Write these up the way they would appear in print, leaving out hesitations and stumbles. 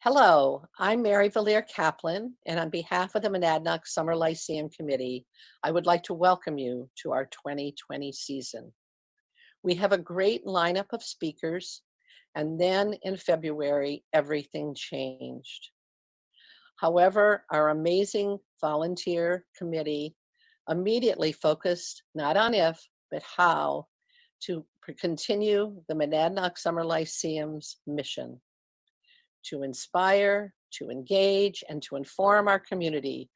Hello, I'm Mary Valier Kaplan, and on behalf of the Monadnock Summer Lyceum Committee, I would like to welcome you to our 2020 season. We have a great lineup of speakers, and then in February, everything changed. However, our amazing volunteer committee immediately focused not on if, but how to continue the Monadnock Summer Lyceum's mission: to inspire, to engage, and to inform our community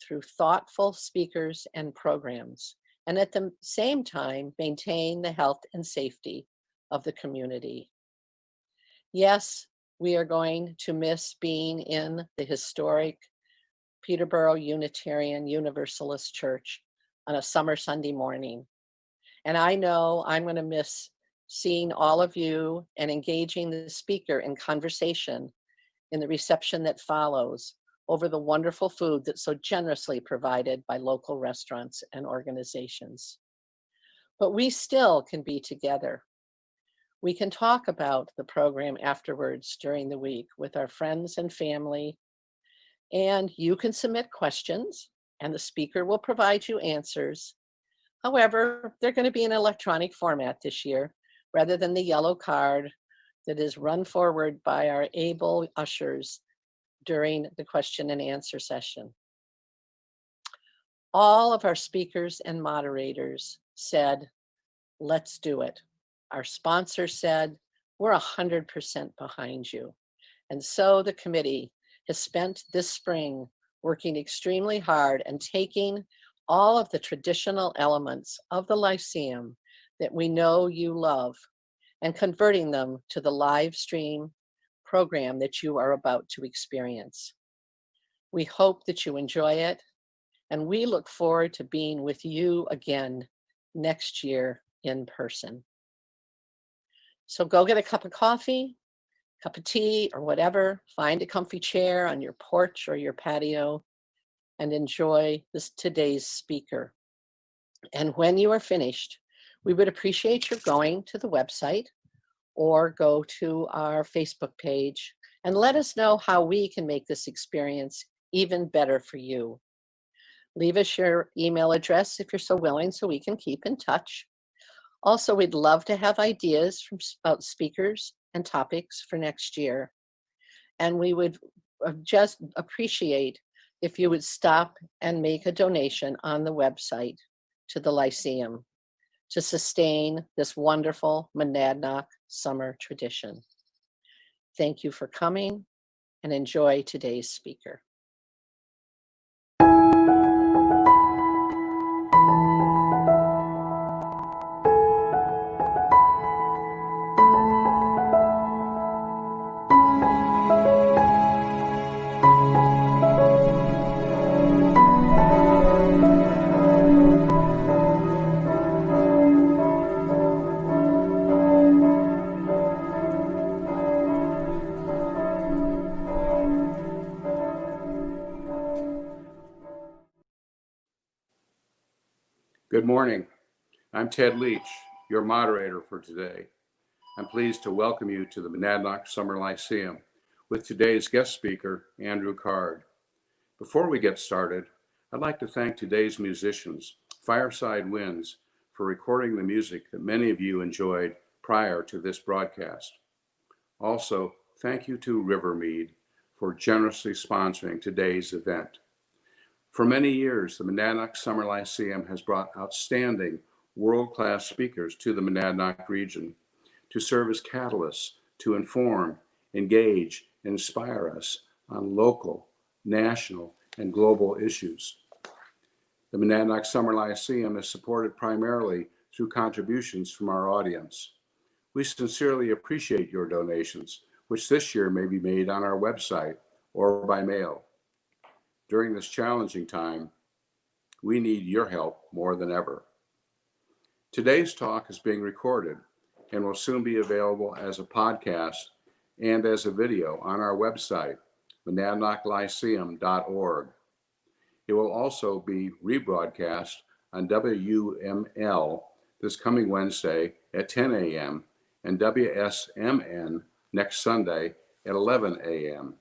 through thoughtful speakers and programs, and at the same time, maintain the health and safety of the community. Yes, we are going to miss being in the historic Peterborough Unitarian Universalist Church on a summer Sunday morning. And I know I'm going to miss seeing all of you and engaging the speaker in conversation in the reception that follows over the wonderful food that's so generously provided by local restaurants and organizations. But we still can be together. We can talk about the program afterwards during the week with our friends and family, and you can submit questions and the speaker will provide you answers. However, they're going to be in electronic format this year rather than the yellow card that is run forward by our able ushers during the question and answer session. All of our speakers and moderators said, let's do it. Our sponsor said, we're 100% behind you. And so the committee has spent this spring working extremely hard and taking all of the traditional elements of the Lyceum that we know you love and converting them to the live stream program that you are about to experience. We hope that you enjoy it, and we look forward to being with you again next year in person. So go get a cup of coffee, cup of tea, or whatever, find a comfy chair on your porch or your patio, and enjoy today's speaker. And when you are finished, we would appreciate your going to the website or go to our Facebook page and let us know how we can make this experience even better for you. Leave us your email address if you're so willing so we can keep in touch. Also, we'd love to have ideas about speakers and topics for next year. And we would just appreciate if you would stop and make a donation on the website to the Lyceum to sustain this wonderful Monadnock summer tradition. Thank you for coming and enjoy today's speaker. Good morning. I'm Ted Leach, your moderator for today. I'm pleased to welcome you to the Monadnock Summer Lyceum with today's guest speaker, Andrew Card. Before we get started, I'd like to thank today's musicians, Fireside Winds, for recording the music that many of you enjoyed prior to this broadcast. Also, thank you to Rivermead for generously sponsoring today's event. For many years, the Monadnock Summer Lyceum has brought outstanding world-class speakers to the Monadnock region to serve as catalysts to inform, engage, and inspire us on local, national, and global issues. The Monadnock Summer Lyceum is supported primarily through contributions from our audience. We sincerely appreciate your donations, which this year may be made on our website or by mail. During this challenging time, we need your help more than ever. Today's talk is being recorded and will soon be available as a podcast and as a video on our website, monadnocklyceum.org. It will also be rebroadcast on WML this coming Wednesday at 10 a.m. and WSMN next Sunday at 11 a.m.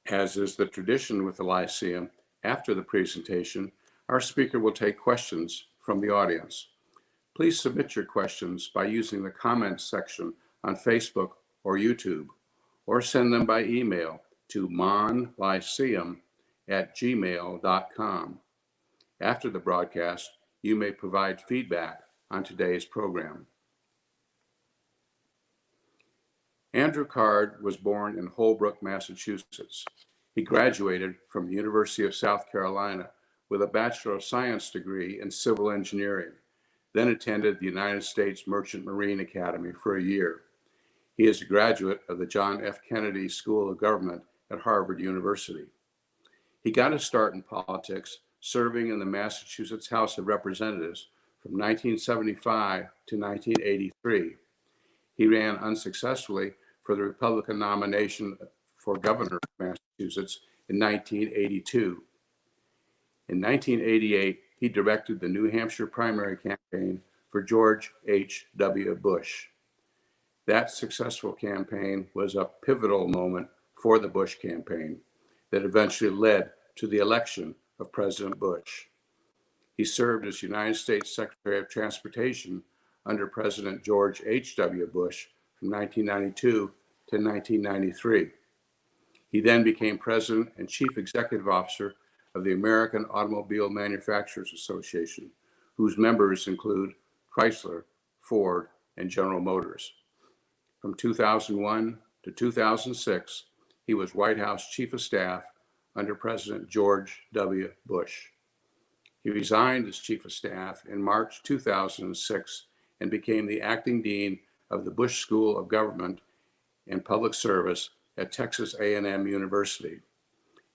As is the tradition with the Lyceum, after the presentation, our speaker will take questions from the audience. Please submit your questions by using the comments section on Facebook or YouTube, or send them by email to monlyceum@gmail.com. After the broadcast, you may provide feedback on today's program. Andrew Card was born in Holbrook, Massachusetts. He graduated from the University of South Carolina with a Bachelor of Science degree in civil engineering, then attended the United States Merchant Marine Academy for a year. He is a graduate of the John F. Kennedy School of Government at Harvard University. He got his start in politics serving in the Massachusetts House of Representatives from 1975 to 1983. He ran unsuccessfully for the Republican nomination for governor of Massachusetts in 1982. In 1988, he directed the New Hampshire primary campaign for George H.W. Bush. That successful campaign was a pivotal moment for the Bush campaign that eventually led to the election of President Bush. He served as United States Secretary of Transportation under President George H.W. Bush from 1992 to 1993. He then became President and Chief Executive Officer of the American Automobile Manufacturers Association, whose members include Chrysler, Ford, and General Motors. From 2001 to 2006, he was White House Chief of Staff under President George W. Bush. He resigned as Chief of Staff in March 2006 and became the acting dean of the Bush School of Government and Public Service at Texas A&M University.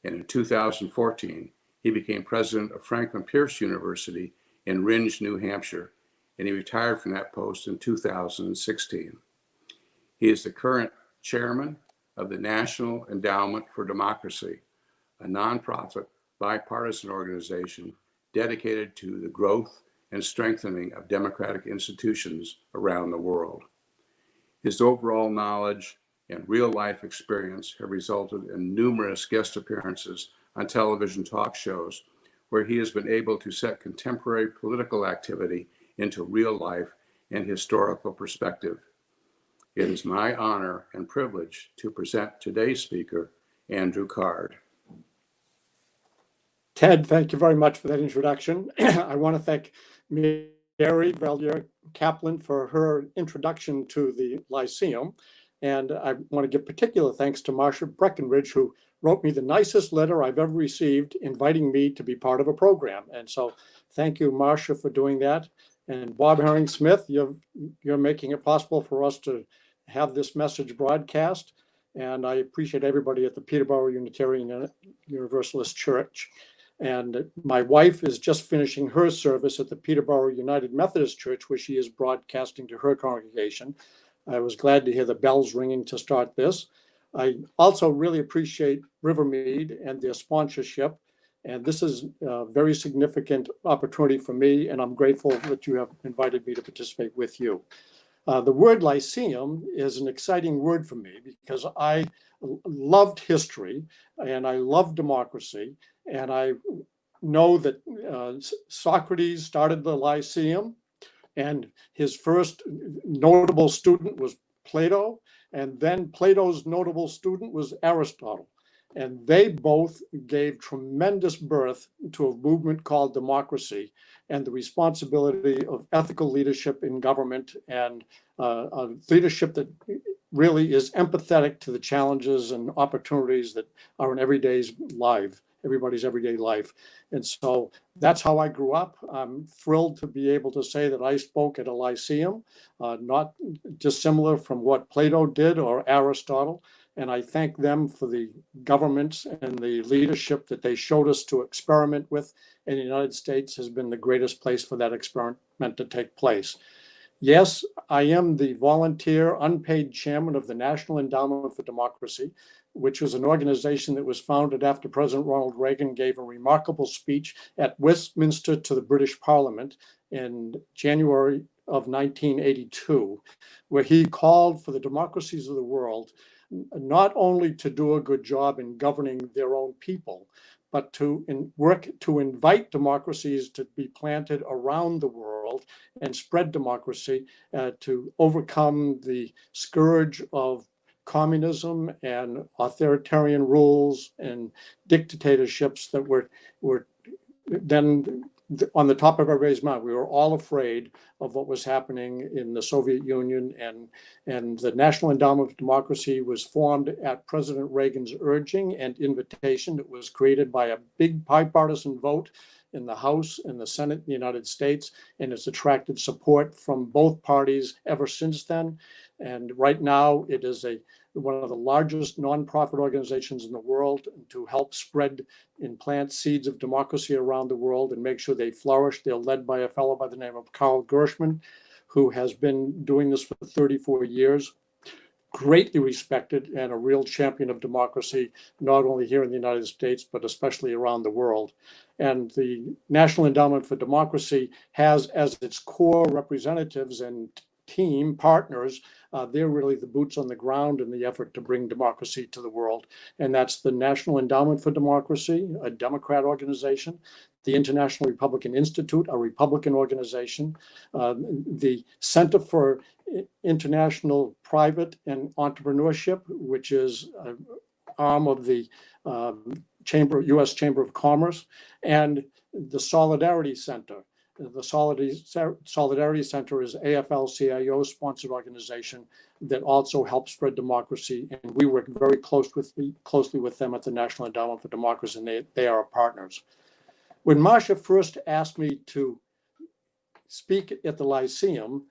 And in 2014, he became president of Franklin Pierce University in Rindge, New Hampshire, and he retired from that post in 2016. He is the current chairman of the National Endowment for Democracy, a nonprofit bipartisan organization dedicated to the growth and strengthening of democratic institutions around the world. His overall knowledge and real-life experience have resulted in numerous guest appearances on television talk shows where he has been able to set contemporary political activity into real life and historical perspective. It is my honor and privilege to present today's speaker, Andrew Card. Ted, thank you very much for that introduction. I want to thank Mary Valier-Kaplan for her introduction to the Lyceum. And I want to give particular thanks to Marsha Breckenridge, who wrote me the nicest letter I've ever received inviting me to be part of a program. And so thank you, Marsha, for doing that. And Bob Herring-Smith, you're making it possible for us to have this message broadcast. And I appreciate everybody at the Peterborough Unitarian Universalist Church. And my wife is just finishing her service at the Peterborough United Methodist Church, where she is broadcasting to her congregation. I was glad to hear the bells ringing to start this. I also really appreciate Rivermead and their sponsorship And this is a very significant opportunity for me, and I'm grateful that you have invited me to participate with you. The word lyceum is an exciting word for me because I loved history and I love democracy, and I know that Socrates started the Lyceum, and his first notable student was Plato, and then Plato's notable student was Aristotle. And they both gave tremendous birth to a movement called democracy and the responsibility of ethical leadership in government, and a leadership that really is empathetic to the challenges and opportunities that are in everybody's everyday life. And so that's how I grew up. I'm thrilled to be able to say that I spoke at a lyceum, not dissimilar from what Plato did or Aristotle. And I thank them for the governments and the leadership that they showed us to experiment with. And the United States has been the greatest place for that experiment to take place. Yes, I am the volunteer unpaid chairman of the National Endowment for Democracy, which was an organization that was founded after President Ronald Reagan gave a remarkable speech at Westminster to the British Parliament in January of 1982, where he called for the democracies of the world not only to do a good job in governing their own people, but to work to invite democracies to be planted around the world and spread democracy to overcome the scourge of communism and authoritarian rules and dictatorships that were then on the top of everybody's mind. We were all afraid of what was happening in the Soviet Union, and the National Endowment for Democracy was formed at President Reagan's urging and invitation. It was created by a big bipartisan vote in the House and the Senate in the United States, and it's attracted support from both parties ever since then. And right now, it is one of the largest nonprofit organizations in the world to help spread and plant seeds of democracy around the world and make sure they flourish. They're led by a fellow by the name of Carl Gershman, who has been doing this for 34 years, greatly respected and a real champion of democracy, not only here in the United States, but especially around the world. And the National Endowment for Democracy has as its core representatives and team partners, they're really the boots on the ground in the effort to bring democracy to the world. And that's the National Endowment for Democracy, a Democrat organization, the International Republican Institute, a Republican organization, the Center for International Private and Entrepreneurship, which is an arm of the U.S. Chamber of Commerce, and the Solidarity Center. The Solidarity Center is AFL-CIO sponsored organization that also helps spread democracy, and we work very closely with them at the National Endowment for Democracy, and they are our partners. When Marcia first asked me to speak at the Lyceum,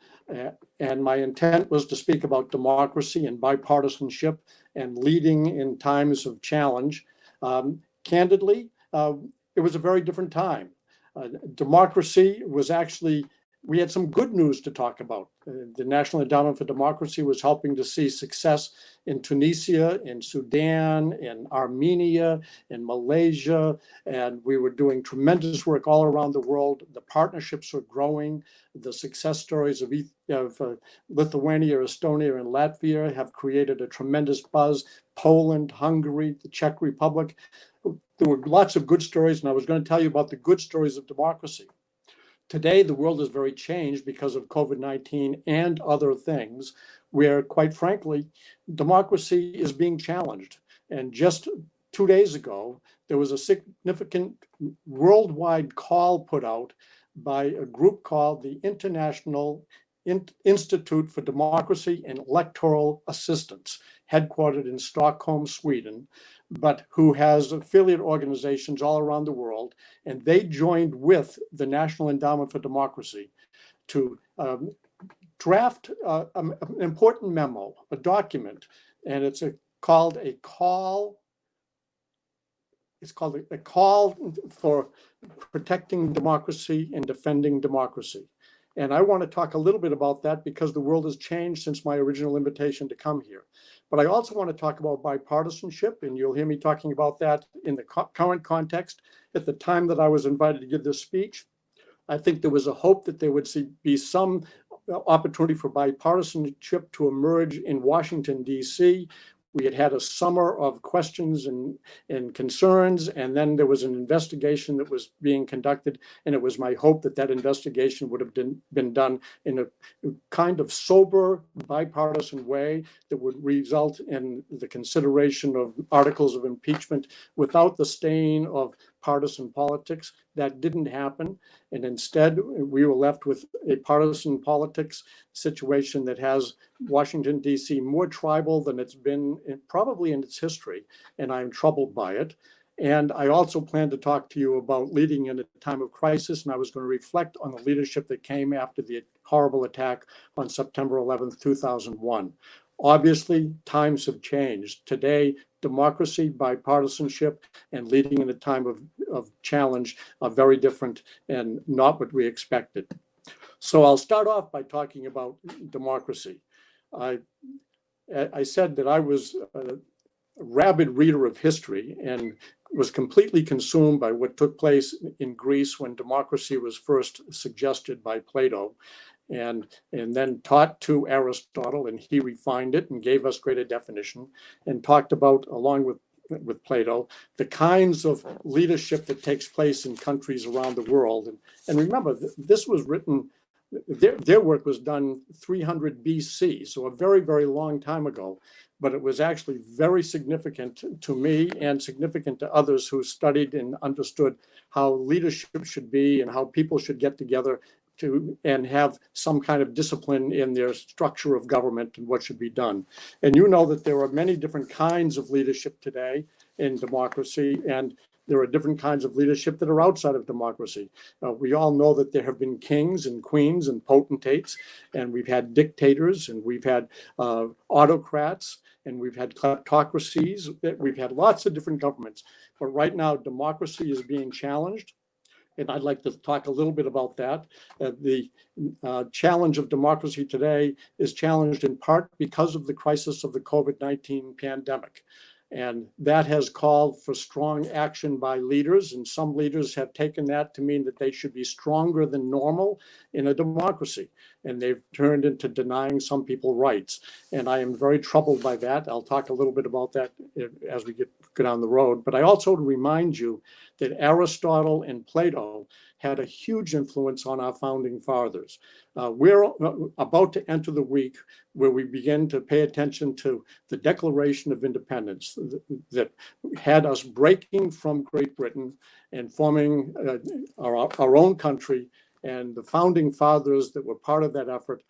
and my intent was to speak about democracy and bipartisanship and leading in times of challenge, candidly, it was a very different time. Democracy was actually, we had some good news to talk about. The National Endowment for Democracy was helping to see success in Tunisia, in Sudan, in Armenia, in Malaysia, and we were doing tremendous work all around the world. The partnerships were growing. The success stories of Lithuania, Estonia, and Latvia have created a tremendous buzz. Poland, Hungary, the Czech Republic. There were lots of good stories, and I was going to tell you about the good stories of democracy. Today, the world is very changed because of COVID-19 and other things, where, quite frankly, democracy is being challenged. And just 2 days ago, there was a significant worldwide call put out by a group called the International Institute for Democracy and Electoral Assistance, headquartered in Stockholm, Sweden, but who has affiliate organizations all around the world. And they joined with the National Endowment for Democracy to draft an important memo, a document, and it's called a call for protecting democracy and defending democracy. And I want to talk a little bit about that because the world has changed since my original invitation to come here. But I also want to talk about bipartisanship, and you'll hear me talking about that in the current context. At the time that I was invited to give this speech, I think there was a hope that there would be some opportunity for bipartisanship to emerge in Washington, D.C. We had had a summer of questions and concerns, and then there was an investigation that was being conducted, and it was my hope that that investigation would have been done in a kind of sober, bipartisan way that would result in the consideration of articles of impeachment without the stain of partisan politics. That didn't happen. And instead, we were left with a partisan politics situation that has Washington, D.C. more tribal than it's been probably in its history. And I'm troubled by it. And I also plan to talk to you about leading in a time of crisis. And I was going to reflect on the leadership that came after the horrible attack on September 11th, 2001. Obviously, times have changed. Today, democracy, bipartisanship, and leading in a time of challenge are very different and not what we expected. So I'll start off by talking about democracy. I said that I was a rabid reader of history and was completely consumed by what took place in Greece when democracy was first suggested by Plato, and then taught to Aristotle, and he refined it and gave us greater definition, and talked about, along with Plato, the kinds of leadership that takes place in countries around the world. And remember, this was written, their work was done 300 BC, so a very, very long time ago. But it was actually very significant to me and significant to others who studied and understood how leadership should be and how people should get together and have some kind of discipline in their structure of government and what should be done. And you know that there are many different kinds of leadership today in democracy, and there are different kinds of leadership that are outside of democracy. We all know that there have been kings and queens and potentates, and we've had dictators, and we've had autocrats, and we've had kleptocracies. We've had lots of different governments. But right now, democracy is being challenged. And I'd like to talk a little bit about that. The challenge of democracy today is challenged in part because of the crisis of the COVID-19 pandemic. And that has called for strong action by leaders. And some leaders have taken that to mean that they should be stronger than normal in a democracy. And they've turned into denying some people rights. And I am very troubled by that. I'll talk a little bit about that as we go down the road. But I also remind you that Aristotle and Plato had a huge influence on our founding fathers. We're about to enter the week where we begin to pay attention to the Declaration of Independence that had us breaking from Great Britain and forming our own country. And the founding fathers that were part of that effort,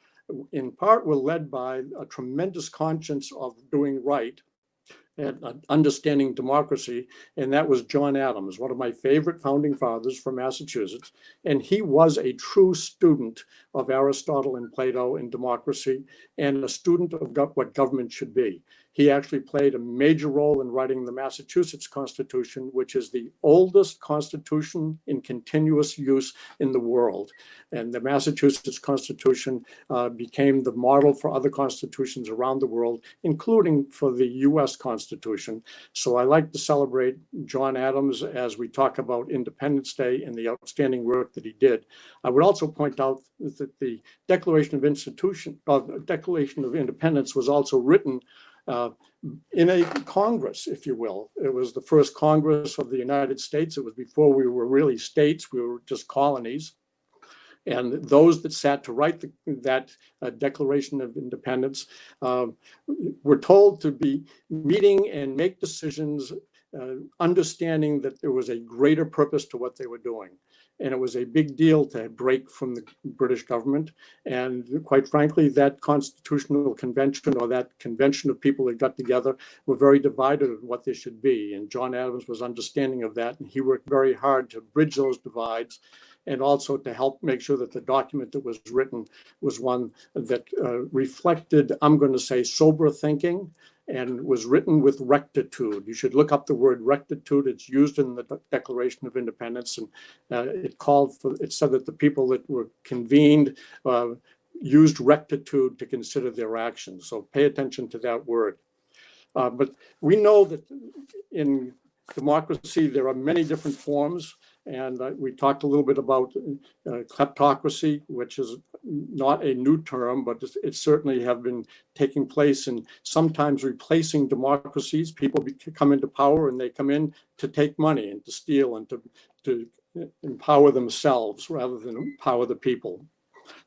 in part, were led by a tremendous conscience of doing right and understanding democracy, and that was John Adams, one of my favorite founding fathers from Massachusetts. And he was a true student of Aristotle and Plato and democracy, and a student of what government should be. He actually played a major role in writing the Massachusetts Constitution, which is the oldest constitution in continuous use in the world. And the Massachusetts Constitution became the model for other constitutions around the world, including for the US Constitution. So I like to celebrate John Adams as we talk about Independence Day and the outstanding work that he did. I would also point out that the Declaration of Independence was also written in a Congress, if you will. It was the first Congress of the United States. It was before we were really states, we were just colonies. And those that sat to write that Declaration of Independence were told to be meeting and make decisions, understanding that there was a greater purpose to what they were doing. And it was a big deal to break from the British government. And quite frankly, that constitutional convention, or that convention of people that got together, were very divided on what they should be. And John Adams was understanding of that. And he worked very hard to bridge those divides, and also to help make sure that the document that was written was one that reflected, I'm going to say, sober thinking, and was written with rectitude. You should look up the word rectitude. It's used in the Declaration of Independence, and it said that the people that were convened used rectitude to consider their actions. So pay attention to that word. But we know that in democracy, there are many different forms. And we talked a little bit about kleptocracy, which is not a new term, but it certainly have been taking place and sometimes replacing democracies. People come into power and they come in to take money and to steal and to empower themselves rather than empower the people.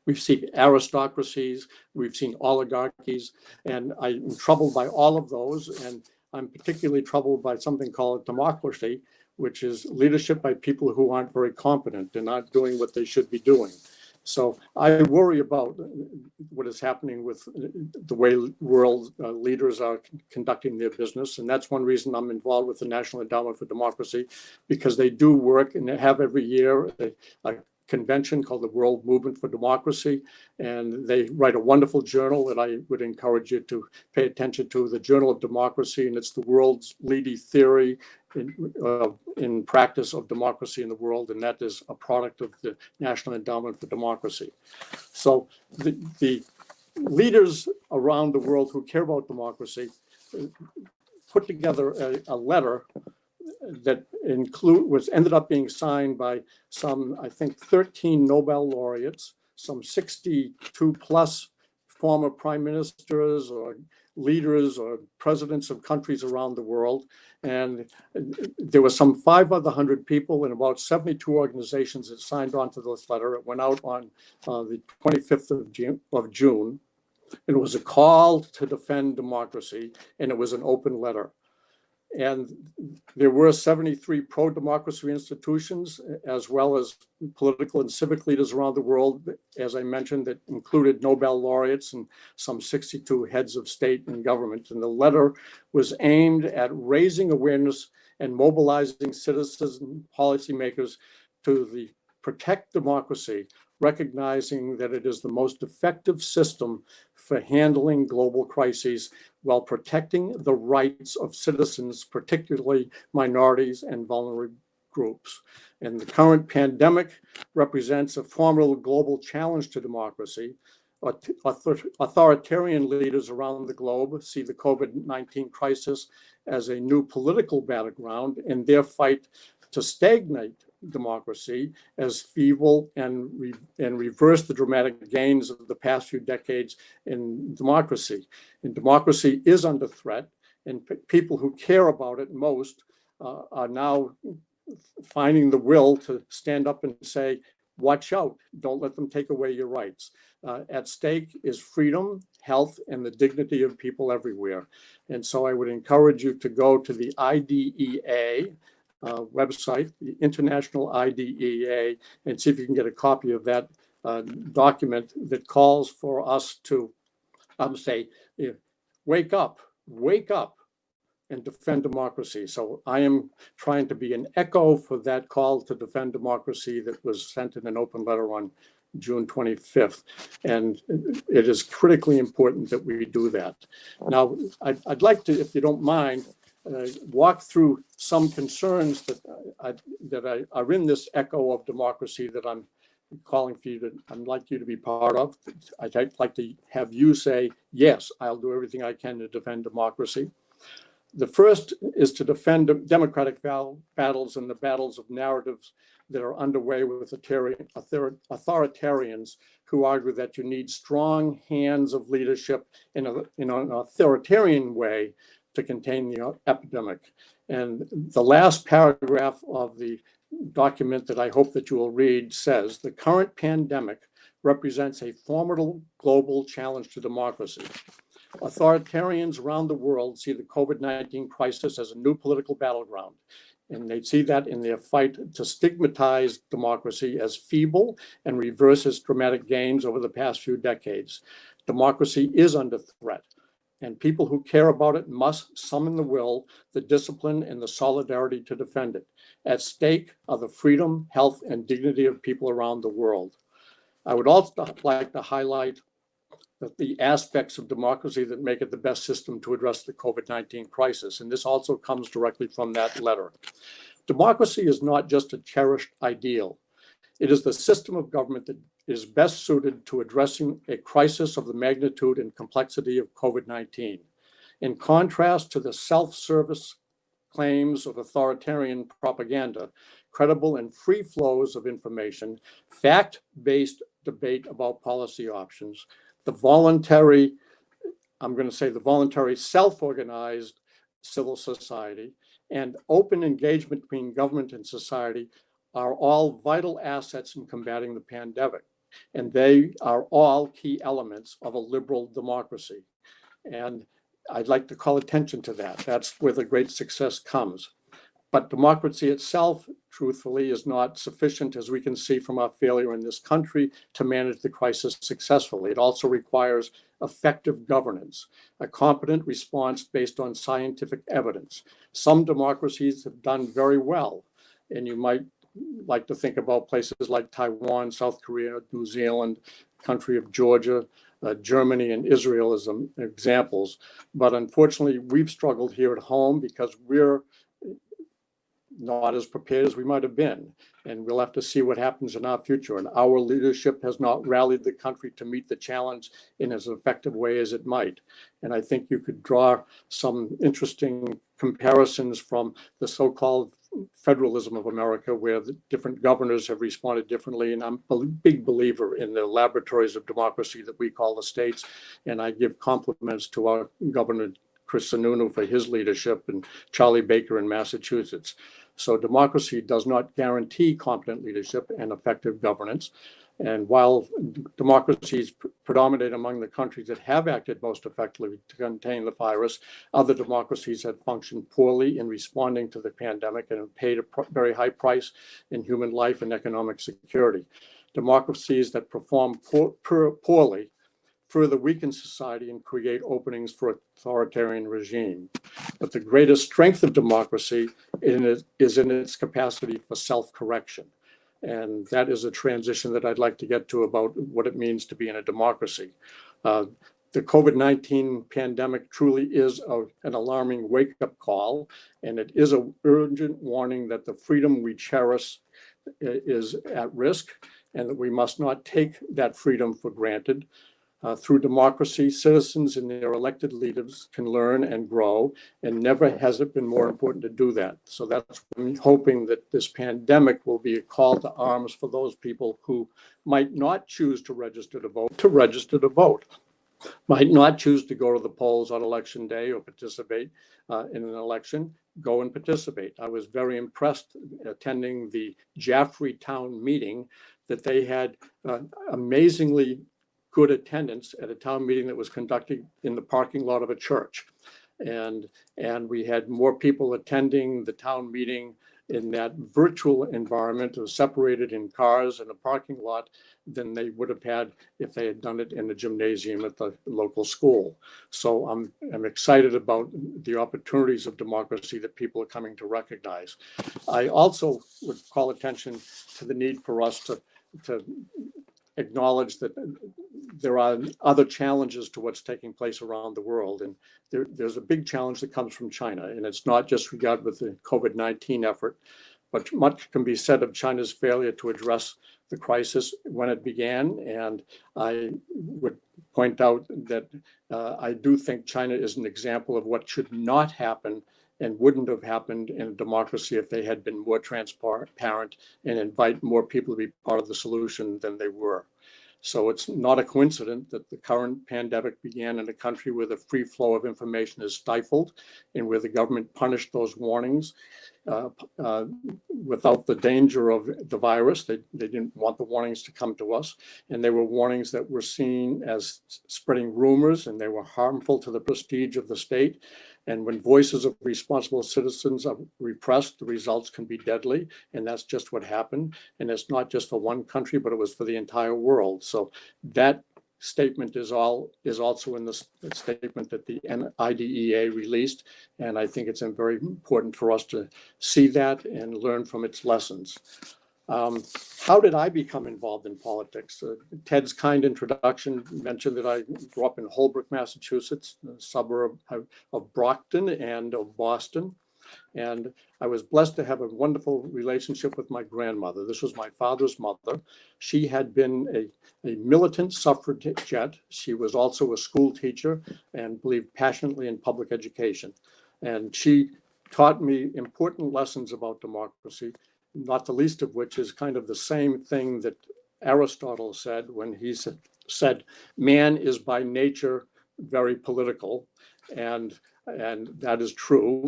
We've seen aristocracies, we've seen oligarchies, and I'm troubled by all of those. And I'm particularly troubled by something called democracy, which is leadership by people who aren't very competent and not doing what they should be doing. So I worry about what is happening with the way world leaders are conducting their business. And that's one reason I'm involved with the National Endowment for Democracy, because they do work and they have every year a convention called the World Movement for Democracy, and they write a wonderful journal that I would encourage you to pay attention to, the Journal of Democracy, and it's the world's leading theory in practice of democracy in the world, and that is a product of the National Endowment for Democracy. So the leaders around the world who care about democracy put together a letter that ended up being signed by some, I think, 13 Nobel laureates, some 62 plus former prime ministers or leaders or presidents of countries around the world. And there were some 500 people and about 72 organizations that signed on to this letter. It went out on the 25th of June. It was a call to defend democracy, and it was an open letter. And there were 73 pro-democracy institutions, as well as political and civic leaders around the world, as I mentioned, that included Nobel laureates and some 62 heads of state and government. And the letter was aimed at raising awareness and mobilizing citizens and policymakers to protect democracy, recognizing that it is the most effective system for handling global crises while protecting the rights of citizens, particularly minorities and vulnerable groups. And the current pandemic represents a formidable global challenge to democracy. Authoritarian leaders around the globe see the COVID-19 crisis as a new political battleground in their fight to stagnate democracy as feeble and reverse the dramatic gains of the past few decades in democracy. And democracy is under threat, and people who care about it most are now finding the will to stand up and say, watch out, don't let them take away your rights. At stake is freedom, health, and the dignity of people everywhere. And so I would encourage you to go to the IDEA website, the International IDEA, and see if you can get a copy of that document that calls for us to say, wake up, and defend democracy. So I am trying to be an echo for that call to defend democracy that was sent in an open letter on June 25th. And it is critically important that we do that. Now, I'd like to, if you don't mind, walk through some concerns that are in this echo of democracy that I'm calling for you I'd like you to be part of. I'd like to have you say, yes, I'll do everything I can to defend democracy. The first is to defend democratic battles and the battles of narratives that are underway with authoritarians who argue that you need strong hands of leadership in an authoritarian way to contain the epidemic. And the last paragraph of the document that I hope that you will read says, the current pandemic represents a formidable global challenge to democracy. Authoritarians around the world see the COVID-19 crisis as a new political battleground, and they see that in their fight to stigmatize democracy as feeble and reverse its dramatic gains over the past few decades. Democracy is under threat, and people who care about it must summon the will, the discipline, and the solidarity to defend it. At stake are the freedom, health, and dignity of people around the world. I would also like to highlight the aspects of democracy that make it the best system to address the COVID-19 crisis. And this also comes directly from that letter. Democracy is not just a cherished ideal. It is the system of government that is best suited to addressing a crisis of the magnitude and complexity of COVID-19. In contrast to the self-service claims of authoritarian propaganda, credible and free flows of information, fact-based debate about policy options, the voluntary self-organized civil society, and open engagement between government and society are all vital assets in combating the pandemic. And they are all key elements of a liberal democracy. And I'd like to call attention to that. That's where the great success comes. But democracy itself, truthfully, is not sufficient, as we can see from our failure in this country, to manage the crisis successfully. It also requires effective governance, a competent response based on scientific evidence. Some democracies have done very well, and you might like to think about places like Taiwan, South Korea, New Zealand, country of Georgia, Germany and Israel as examples. But unfortunately, we've struggled here at home because we're not as prepared as we might have been. And we'll have to see what happens in our future. And our leadership has not rallied the country to meet the challenge in as effective way as it might. And I think you could draw some interesting comparisons from the so-called federalism of America, where the different governors have responded differently. And I'm a big believer in the laboratories of democracy that we call the states. And I give compliments to our Governor Chris Sununu for his leadership, and Charlie Baker in Massachusetts. So democracy does not guarantee competent leadership and effective governance. And while democracies predominate among the countries that have acted most effectively to contain the virus, other democracies have functioned poorly in responding to the pandemic and have paid a very high price in human life and economic security. Democracies that perform poorly further weaken society and create openings for authoritarian regime. But the greatest strength of democracy is in its capacity for self-correction. And that is a transition that I'd like to get to about what it means to be in a democracy. The COVID-19 pandemic truly is an alarming wake-up call, and it is an urgent warning that the freedom we cherish is at risk, and that we must not take that freedom for granted. Through democracy, citizens and their elected leaders can learn and grow, and never has it been more important to do that. So that's what I'm hoping, that this pandemic will be a call to arms for those people who might not choose to register to vote, might not choose to go to the polls on election day or participate in an election. Go and participate. I was very impressed attending the Jaffrey Town meeting, that they had amazingly good attendance at a town meeting that was conducted in the parking lot of a church. And we had more people attending the town meeting in that virtual environment, separated in cars in a parking lot, than they would have had if they had done it in the gymnasium at the local school. So I'm excited about the opportunities of democracy that people are coming to recognize. I also would call attention to the need for us to acknowledge that there are other challenges to what's taking place around the world. And there's a big challenge that comes from China. And it's not just regard with the COVID-19 effort, but much can be said of China's failure to address the crisis when it began. And I would point out that I do think China is an example of what should not happen and wouldn't have happened in a democracy if they had been more transparent and invite more people to be part of the solution than they were. So it's not a coincidence that the current pandemic began in a country where the free flow of information is stifled, and where the government punished those warnings without the danger of the virus. They didn't want the warnings to come to us. And they were warnings that were seen as spreading rumors, and they were harmful to the prestige of the state. And when voices of responsible citizens are repressed, the results can be deadly. And that's just what happened. And it's not just for one country, but it was for the entire world. So that statement is also in the statement that the IDEA released. And I think it's very important for us to see that and learn from its lessons. How did I become involved in politics? Ted's kind introduction mentioned that I grew up in Holbrook, Massachusetts, a suburb of Brockton and of Boston. And I was blessed to have a wonderful relationship with my grandmother. This was my father's mother. She had been a militant suffragette. She was also a school teacher and believed passionately in public education. And she taught me important lessons about democracy, not the least of which is kind of the same thing that Aristotle said when he said, man is by nature very political. And that is true.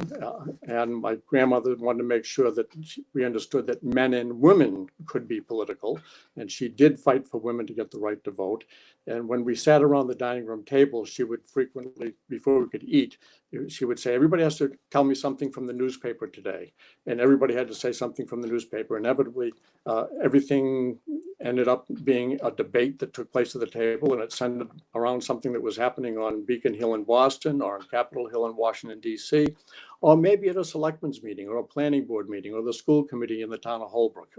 And my grandmother wanted to make sure that we understood that men and women could be political. And she did fight for women to get the right to vote. And when we sat around the dining room table, she would frequently, before we could eat, she would say, everybody has to tell me something from the newspaper today. And everybody had to say something from the newspaper. Inevitably, everything ended up being a debate that took place at the table, and it centered around something that was happening on Beacon Hill in Boston or on Capitol Hill in Washington, D.C., or maybe at a selectmen's meeting or a planning board meeting or the school committee in the town of Holbrook.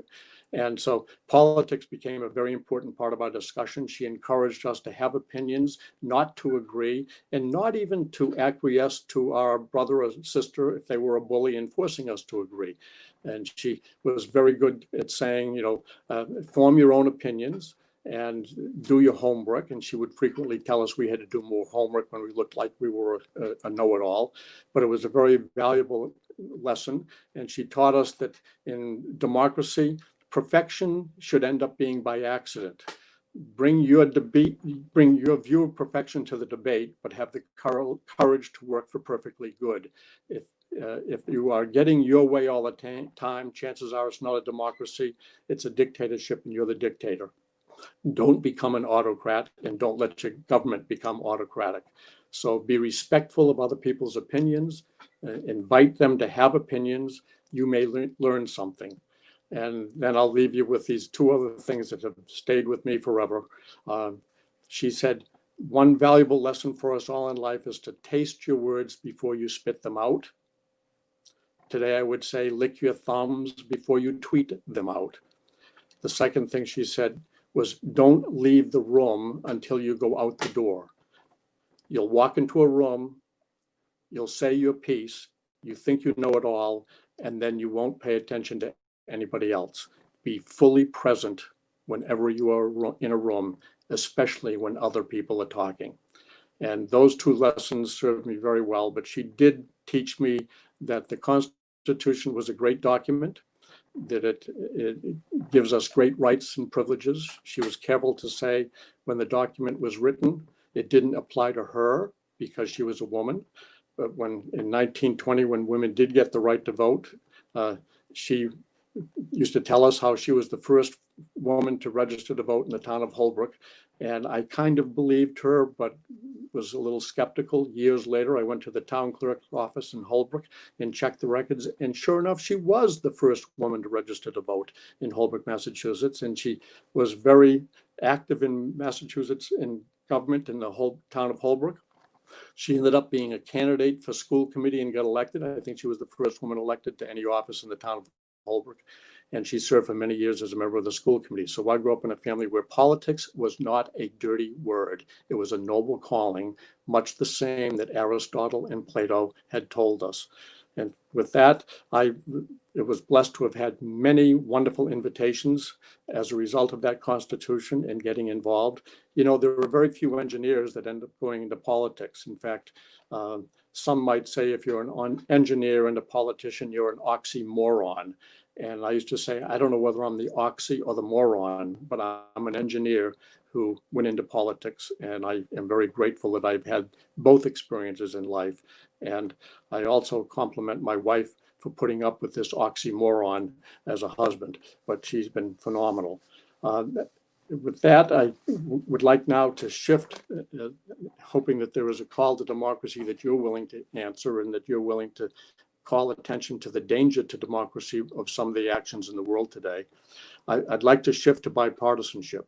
And so politics became a very important part of our discussion. She encouraged us to have opinions, not to agree, and not even to acquiesce to our brother or sister if they were a bully and forcing us to agree. And she was very good at saying, form your own opinions and do your homework. And she would frequently tell us we had to do more homework when we looked like we were a know-it-all. But it was a very valuable lesson. And she taught us that in democracy, perfection should end up being by accident. Bring your view of perfection to the debate, but have the courage to work for perfectly good. If you are getting your way all the time, chances are it's not a democracy, it's a dictatorship and you're the dictator. Don't become an autocrat and don't let your government become autocratic. So be respectful of other people's opinions, invite them to have opinions. You may learn something. And then I'll leave you with these two other things that have stayed with me forever. She said, one valuable lesson for us all in life is to taste your words before you spit them out. Today, I would say, lick your thumbs before you tweet them out. The second thing she said was, don't leave the room until you go out the door. You'll walk into a room, you'll say your piece, you think you know it all, and then you won't pay attention to anybody else. Be fully present whenever you are in a room, especially when other people are talking. And those two lessons served me very well, but she did teach me that the Constitution was a great document, that it gives us great rights and privileges. She was careful to say when the document was written, it didn't apply to her because she was a woman. But when in 1920, when women did get the right to vote, she used to tell us how she was the first woman to register to vote in the town of Holbrook. And I kind of believed her, but was a little skeptical. Years later, I went to the town clerk's office in Holbrook and checked the records. And sure enough, she was the first woman to register to vote in Holbrook, Massachusetts. And she was very active in Massachusetts in government in the whole town of Holbrook. She ended up being a candidate for school committee and got elected. I think she was the first woman elected to any office in the town of Holbrook. And she served for many years as a member of the school committee. So I grew up in a family where politics was not a dirty word. It was a noble calling, much the same that Aristotle and Plato had told us. And with that, I was blessed to have had many wonderful invitations as a result of that Constitution and getting involved. There are very few engineers that end up going into politics. In fact, some might say if you're an engineer and a politician, you're an oxymoron. And I used to say, I don't know whether I'm the oxy or the moron, but I'm an engineer who went into politics. And I am very grateful that I've had both experiences in life. And I also compliment my wife for putting up with this oxymoron as a husband, but she's been phenomenal. With that, I would like now to shift, hoping that there is a call to democracy that you're willing to answer and that you're willing to call attention to the danger to democracy of some of the actions in the world today. I'd like to shift to bipartisanship.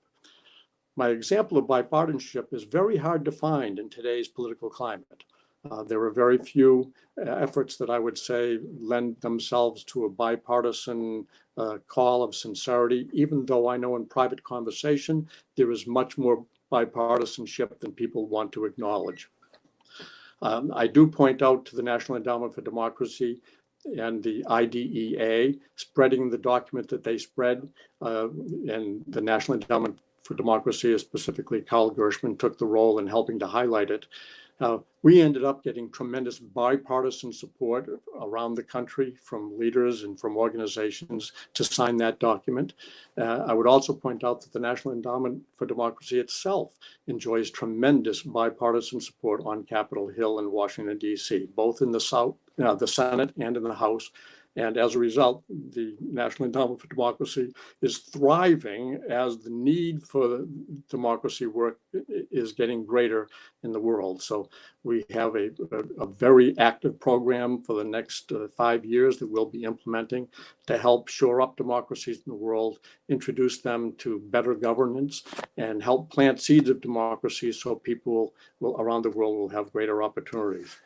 My example of bipartisanship is very hard to find in today's political climate. There are very few efforts that I would say lend themselves to a bipartisan call of sincerity, even though I know in private conversation there is much more bipartisanship than people want to acknowledge. I do point out to the National Endowment for Democracy and the IDEA spreading the document that they spread, and the National Endowment for Democracy, specifically Carl Gershman, took the role in helping to highlight it. We ended up getting tremendous bipartisan support around the country from leaders and from organizations to sign that document. I would also point out that the National Endowment for Democracy itself enjoys tremendous bipartisan support on Capitol Hill in Washington, D.C., both in the Senate and in the House. And as a result, the National Endowment for Democracy is thriving as the need for democracy work is getting greater in the world. So we have a very active program for the next 5 years that we'll be implementing to help shore up democracies in the world, introduce them to better governance, and help plant seeds of democracy so people around the world will have greater opportunities.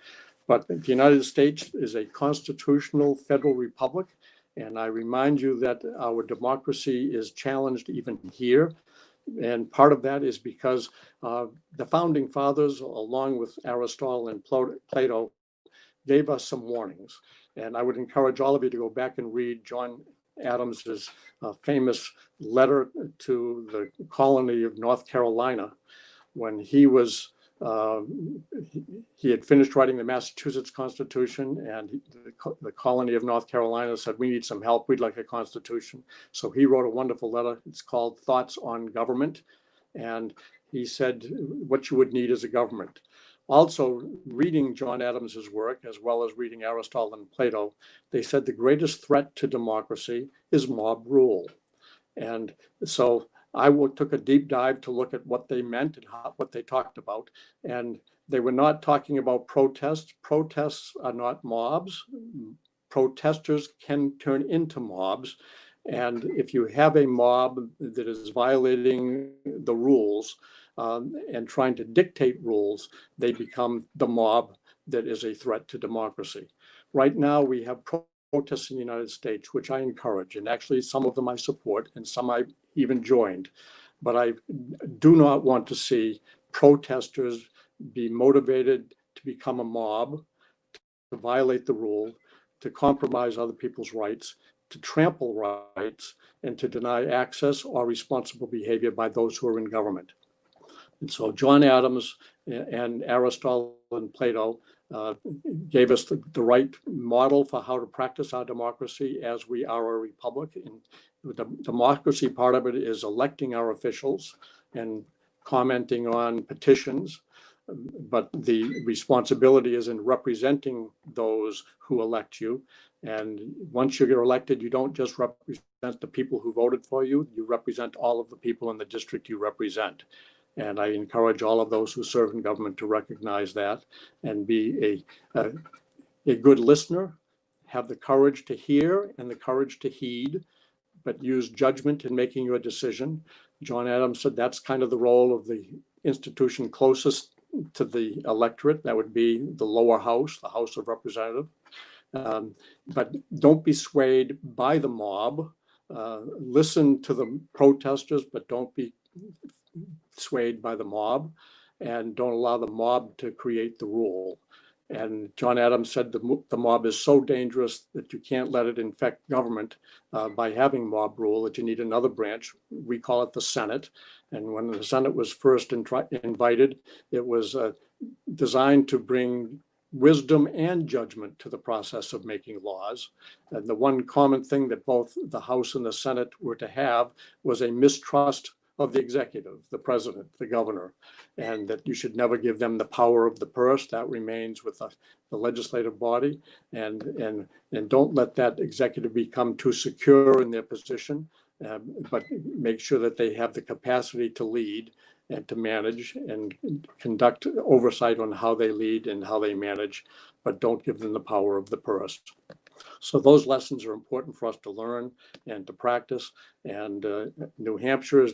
But the United States is a constitutional federal republic, and I remind you that our democracy is challenged even here. And part of that is because the founding fathers, along with Aristotle and Plato, gave us some warnings. And I would encourage all of you to go back and read John Adams's famous letter to the colony of North Carolina when he was he had finished writing the Massachusetts Constitution, and the colony of North Carolina said, we need some help, we'd like a constitution. So he wrote a wonderful letter. It's called Thoughts on Government. And he said what you would need is a government. Also, reading John Adams's work, as well as reading Aristotle and Plato, they said the greatest threat to democracy is mob rule. And so I took a deep dive to look at what they meant and what they talked about. And they were not talking about protests. Protests are not mobs. Protesters can turn into mobs. And if you have a mob that is violating the rules and trying to dictate rules, they become the mob that is a threat to democracy. Right now, we have protests in the United States, which I encourage, and actually some of them I support and some I even joined. But I do not want to see protesters be motivated to become a mob, to violate the rule, to compromise other people's rights, to trample rights, and to deny access or responsible behavior by those who are in government. And so John Adams and Aristotle and Plato gave us the right model for how to practice our democracy as we are a republic. And the democracy part of it is electing our officials and commenting on petitions. But the responsibility is in representing those who elect you. And once you get elected, you don't just represent the people who voted for you, you represent all of the people in the district you represent. And I encourage all of those who serve in government to recognize that and be a good listener, have the courage to hear and the courage to heed, but use judgment in making your decision. John Adams said that's kind of the role of the institution closest to the electorate. That would be the lower house, the House of Representatives. But don't be swayed by the mob. Listen to the protesters, but don't be swayed by the mob, and don't allow the mob to create the rule. And John Adams said the mob is so dangerous that you can't let it infect government by having mob rule, that you need another branch. We call it the Senate. And when the Senate was first invited, it was designed to bring wisdom and judgment to the process of making laws. And the one common thing that both the House and the Senate were to have was a mistrust of the executive, the president, the governor, and that you should never give them the power of the purse. That remains with the legislative body, and don't let that executive become too secure in their position, but make sure that they have the capacity to lead and to manage and conduct oversight on how they lead and how they manage, but don't give them the power of the purse. So those lessons are important for us to learn and to practice. And New Hampshire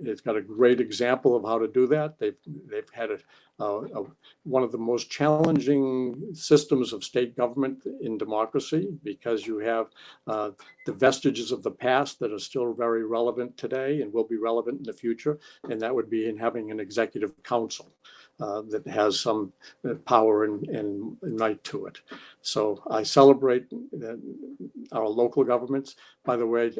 it's got a great example of how to do that. They've had one of the most challenging systems of state government in democracy, because you have the vestiges of the past that are still very relevant today and will be relevant in the future. And that would be in having an executive council that has some power and might to it. So I celebrate our local governments. By the way,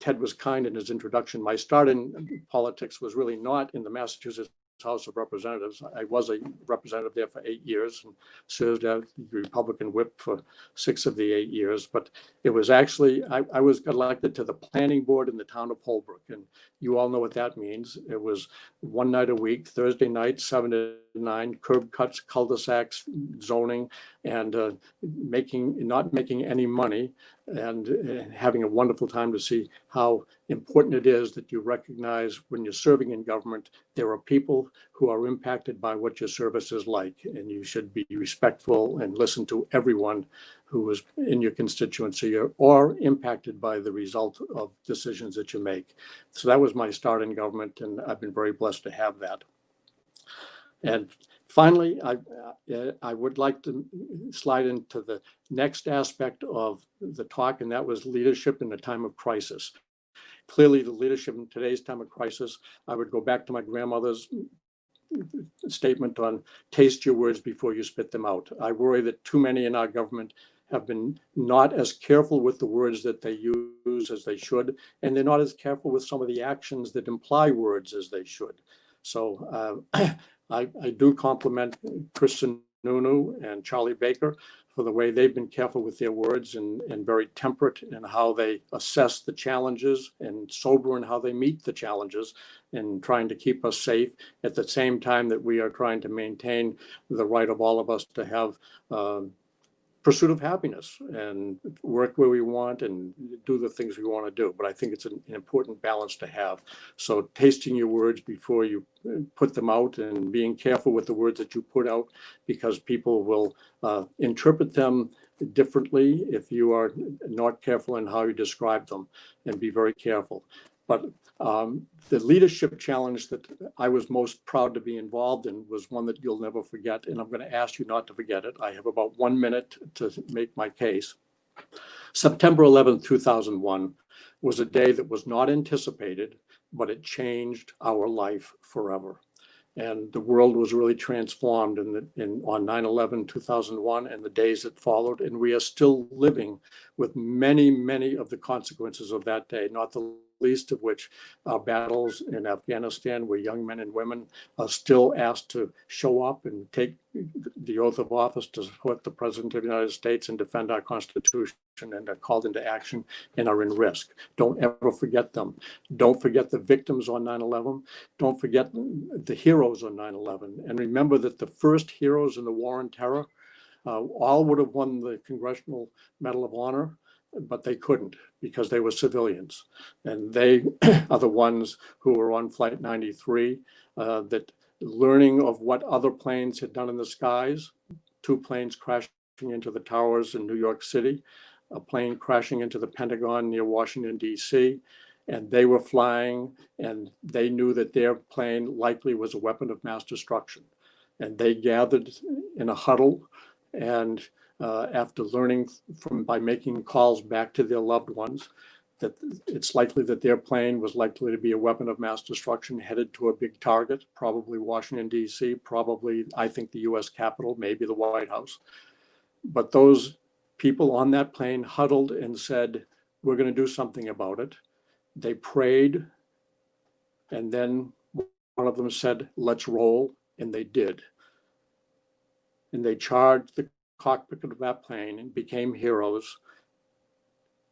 Ted was kind in his introduction. My start in politics was really not in the Massachusetts House of Representatives. I was a representative there for 8 years and served as the Republican whip for 6 of the 8 years. But it was actually, I was elected to the planning board in the town of Holbrook. And you all know what that means. It was one night a week, Thursday night, 7 to 9, curb cuts, cul-de-sacs, zoning, and not making any money, and having a wonderful time to see how important it is that you recognize when you're serving in government, there are people who are impacted by what your service is like, and you should be respectful and listen to everyone who is in your constituency or impacted by the result of decisions that you make. So that was my start in government, and I've been very blessed to have that. And finally, I would like to slide into the next aspect of the talk, and that was leadership in a time of crisis. Clearly, the leadership in today's time of crisis, I would go back to my grandmother's statement on taste your words before you spit them out. I worry that too many in our government have been not as careful with the words that they use as they should, and they're not as careful with some of the actions that imply words as they should. So I do compliment Kristen Nunu and Charlie Baker for the way they've been careful with their words and very temperate in how they assess the challenges and sober in how they meet the challenges and trying to keep us safe at the same time that we are trying to maintain the right of all of us to have pursuit of happiness and work where we want and do the things we want to do. But I think it's an important balance to have. So tasting your words before you put them out and being careful with the words that you put out, because people will interpret them differently if you are not careful in how you describe them, and be very careful. But the leadership challenge that I was most proud to be involved in was one that you'll never forget, and I'm going to ask you not to forget it. I have about 1 minute to make my case. September 11th, 2001 was a day that was not anticipated, but it changed our life forever. And the world was really transformed on 9/11/2001 and the days that followed. And we are still living with many, many of the consequences of that day, not the least of which are battles in Afghanistan, where young men and women are still asked to show up and take the oath of office to support the President of the United States and defend our Constitution, and are called into action and are in risk. Don't ever forget them. Don't forget the victims on 9/11. Don't forget the heroes on 9/11. And remember that the first heroes in the war on terror all would have won the Congressional Medal of Honor, but they couldn't because they were civilians. And they are the ones who were on Flight 93, that learning of what other planes had done in the skies, 2 planes crashing into the towers in New York City, a plane crashing into the Pentagon near Washington, D.C., and they were flying, and they knew that their plane likely was a weapon of mass destruction. And they gathered in a huddle, and after learning by making calls back to their loved ones, that it's likely that their plane was likely to be a weapon of mass destruction headed to a big target, probably Washington, D.C., probably, I think, the U.S. Capitol, maybe the White House. But those people on that plane huddled and said, we're going to do something about it. They prayed, and then one of them said, let's roll, and they did. And they charged the cockpit of that plane and became heroes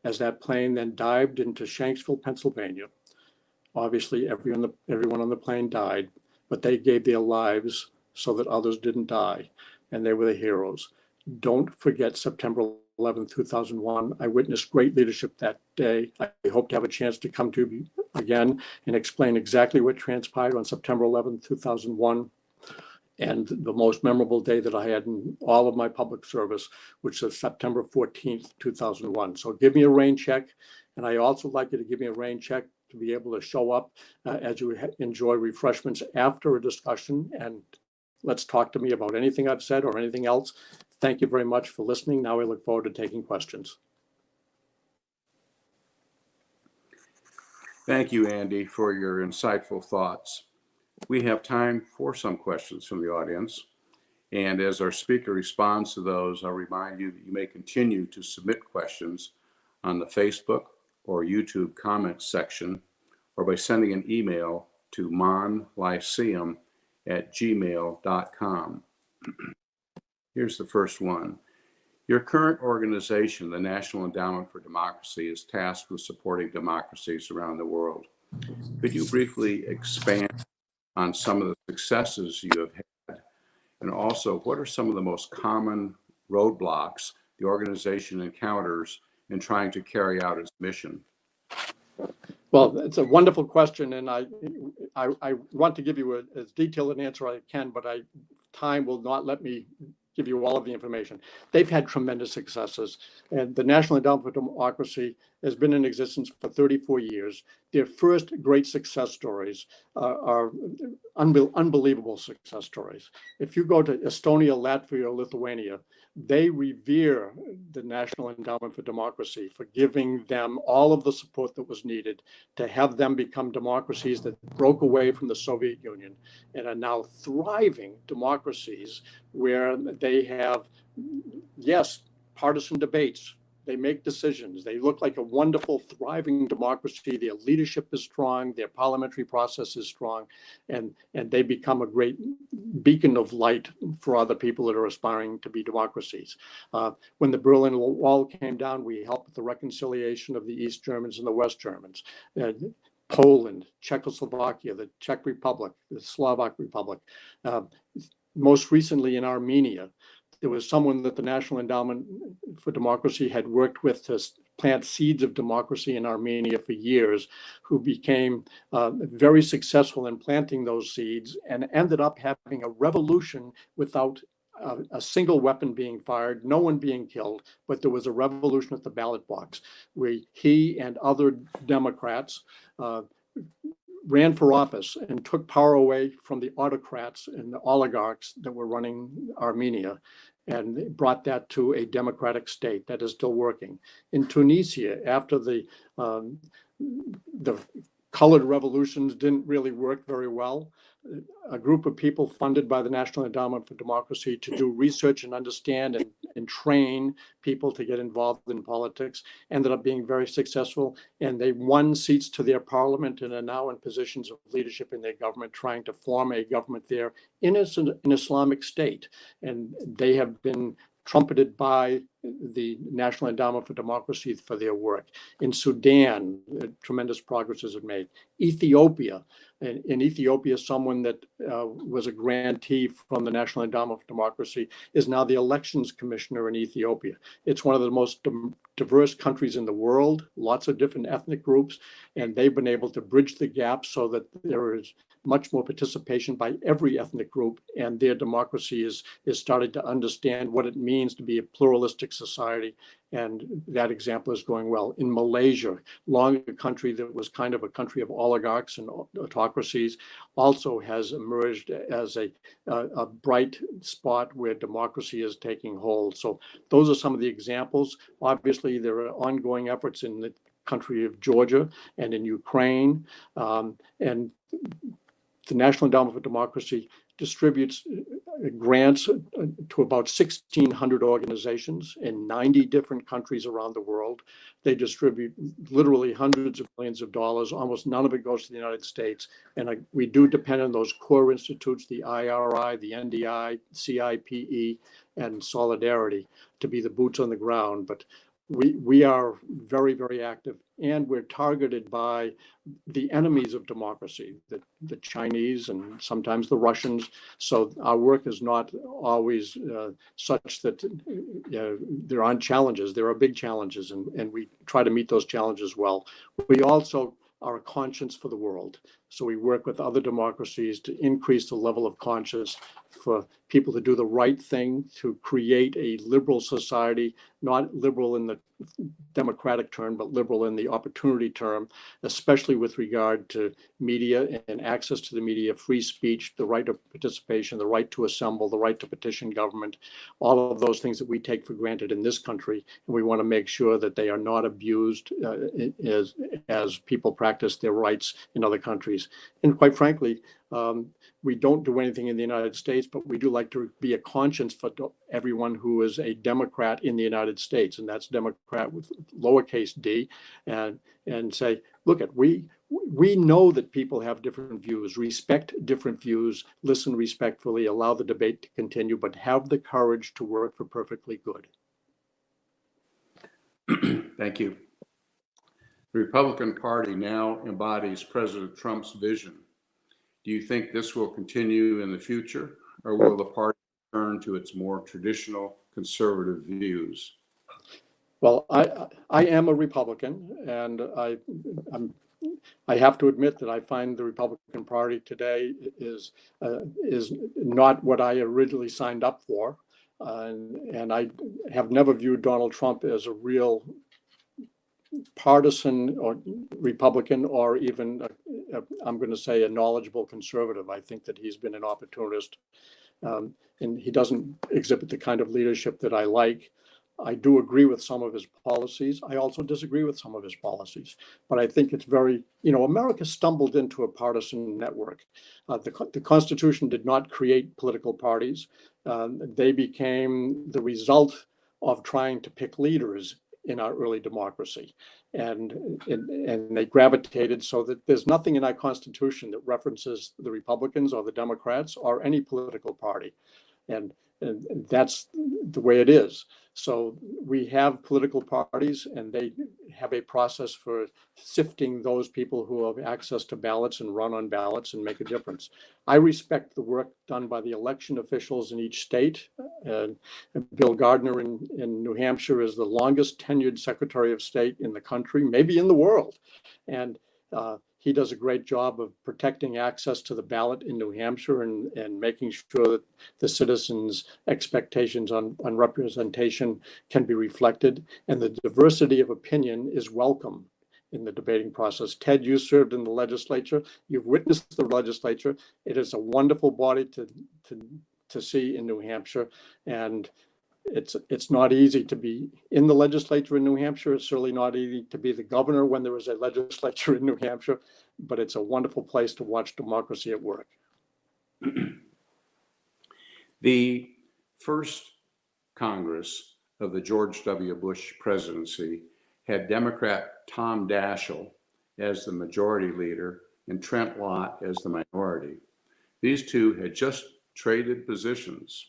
as that plane then dived into Shanksville, Pennsylvania. Obviously, everyone on the plane died, but they gave their lives so that others didn't die, and they were the heroes. Don't forget September 11th, 2001. I witnessed great leadership that day. I hope to have a chance to come to you again and explain exactly what transpired on September 11th, 2001. and the most memorable day that I had in all of my public service, which is September 14th, 2001. So give me a rain check. And I also like you to give me a rain check to be able to show up as you enjoy refreshments after a discussion. And let's talk to me about anything I've said or anything else. Thank you very much for listening. Now I look forward to taking questions. Thank you, Andy, for your insightful thoughts. We have time for some questions from the audience. And as our speaker responds to those, I'll remind you that you may continue to submit questions on the Facebook or YouTube comments section, or by sending an email to monlyceum@gmail.com. Here's the first one. Your current organization, the National Endowment for Democracy, is tasked with supporting democracies around the world. Could you briefly expand on some of the successes you have had? And also, what are some of the most common roadblocks the organization encounters in trying to carry out its mission? Well, it's a wonderful question, and I want to give you as detailed an answer I can, but time will not let me give you all of the information. They've had tremendous successes, and the National Endowment for Democracy has been in existence for 34 years. Their first great success stories are unbelievable success stories. If you go to Estonia, Latvia, or Lithuania, they revere the National Endowment for Democracy for giving them all of the support that was needed to have them become democracies that broke away from the Soviet Union and are now thriving democracies where they have, yes, partisan debates. They make decisions. They look like a wonderful, thriving democracy. Their leadership is strong. Their parliamentary process is strong. And they become a great beacon of light for other people that are aspiring to be democracies. When the Berlin Wall came down, we helped with the reconciliation of the East Germans and the West Germans. Poland, Czechoslovakia, the Czech Republic, the Slovak Republic. Most recently in Armenia, there was someone that the National Endowment for Democracy had worked with to plant seeds of democracy in Armenia for years, who became very successful in planting those seeds and ended up having a revolution without a single weapon being fired, no one being killed, but there was a revolution at the ballot box where he and other Democrats ran for office and took power away from the autocrats and the oligarchs that were running Armenia, and brought that to a democratic state that is still working. In Tunisia, after the colored revolutions didn't really work very well, a group of people funded by the National Endowment for Democracy to do research and understand and train people to get involved in politics ended up being very successful. And they won seats to their parliament and are now in positions of leadership in their government, trying to form a government there in an Islamic state. And they have been trumpeted by the National Endowment for Democracy for their work. In Sudan, tremendous progress has been made. Ethiopia, in Ethiopia, someone that was a grantee from the National Endowment for Democracy is now the elections commissioner in Ethiopia. It's one of the most diverse countries in the world, lots of different ethnic groups, and they've been able to bridge the gap so that there is much more participation by every ethnic group, and their democracy is starting to understand what it means to be a pluralistic society, and that example is going well. In Malaysia, long a country that was kind of a country of oligarchs and autocracies, also has emerged as a bright spot where democracy is taking hold. So those are some of the examples. Obviously, there are ongoing efforts in the country of Georgia and in Ukraine, and the National Endowment for Democracy distributes grants to about 1,600 organizations in 90 different countries around the world. They distribute literally hundreds of millions of dollars. Almost none of it goes to the United States. And we do depend on those core institutes, the IRI, the NDI, CIPE, and Solidarity, to be the boots on the ground. But we are very, very active, and we're targeted by the enemies of democracy, the Chinese and sometimes the Russians. So our work is not always such that there aren't challenges. There are big challenges, and we try to meet those challenges well. We also are a conscience for the world. So we work with other democracies to increase the level of conscience for people to do the right thing, to create a liberal society, not liberal in the democratic term, but liberal in the opportunity term, especially with regard to media and access to the media, free speech, the right of participation, the right to assemble, the right to petition government, all of those things that we take for granted in this country. And we want to make sure that they are not abused as people practice their rights in other countries. And quite frankly, we don't do anything in the United States, but we do like to be a conscience for everyone who is a Democrat in the United States, and that's Democrat with lowercase d, and say, look, we know that people have different views, respect different views, listen respectfully, allow the debate to continue, but have the courage to work for perfectly good. Thank you. The Republican Party now embodies President Trump's vision. Do you think this will continue in the future, or will the party return to its more traditional conservative views? Well, I am a Republican, and I have to admit that I find the Republican Party today is not what I originally signed up for, and I have never viewed Donald Trump as a real partisan or Republican, or even I'm going to say a knowledgeable conservative. I think that he's been an opportunist, and he doesn't exhibit the kind of leadership that I like. I do agree with some of his policies. I also disagree with some of his policies, but I think it's very, America stumbled into a partisan network. The Constitution did not create political parties. They became the result of trying to pick leaders in our early democracy. And they gravitated so that there's nothing in our Constitution that references the Republicans or the Democrats or any political party. And that's the way it is. So we have political parties, and they have a process for sifting those people who have access to ballots and run on ballots and make a difference. I respect the work done by the election officials in each state. Bill Gardner in New Hampshire is the longest tenured Secretary of State in the country, maybe in the world. And he does a great job of protecting access to the ballot in New Hampshire and making sure that the citizens' expectations on representation can be reflected, and the diversity of opinion is welcome in the debating process. Ted, you served in the legislature. You've witnessed the legislature. It is a wonderful body to see in New Hampshire, and it's not easy to be in the legislature in New Hampshire. It's certainly not easy to be the governor when there is a legislature in New Hampshire, but it's a wonderful place to watch democracy at work. The first Congress of the George W. Bush presidency had Democrat Tom Daschle as the majority leader and Trent Lott as the minority. These two had just traded positions.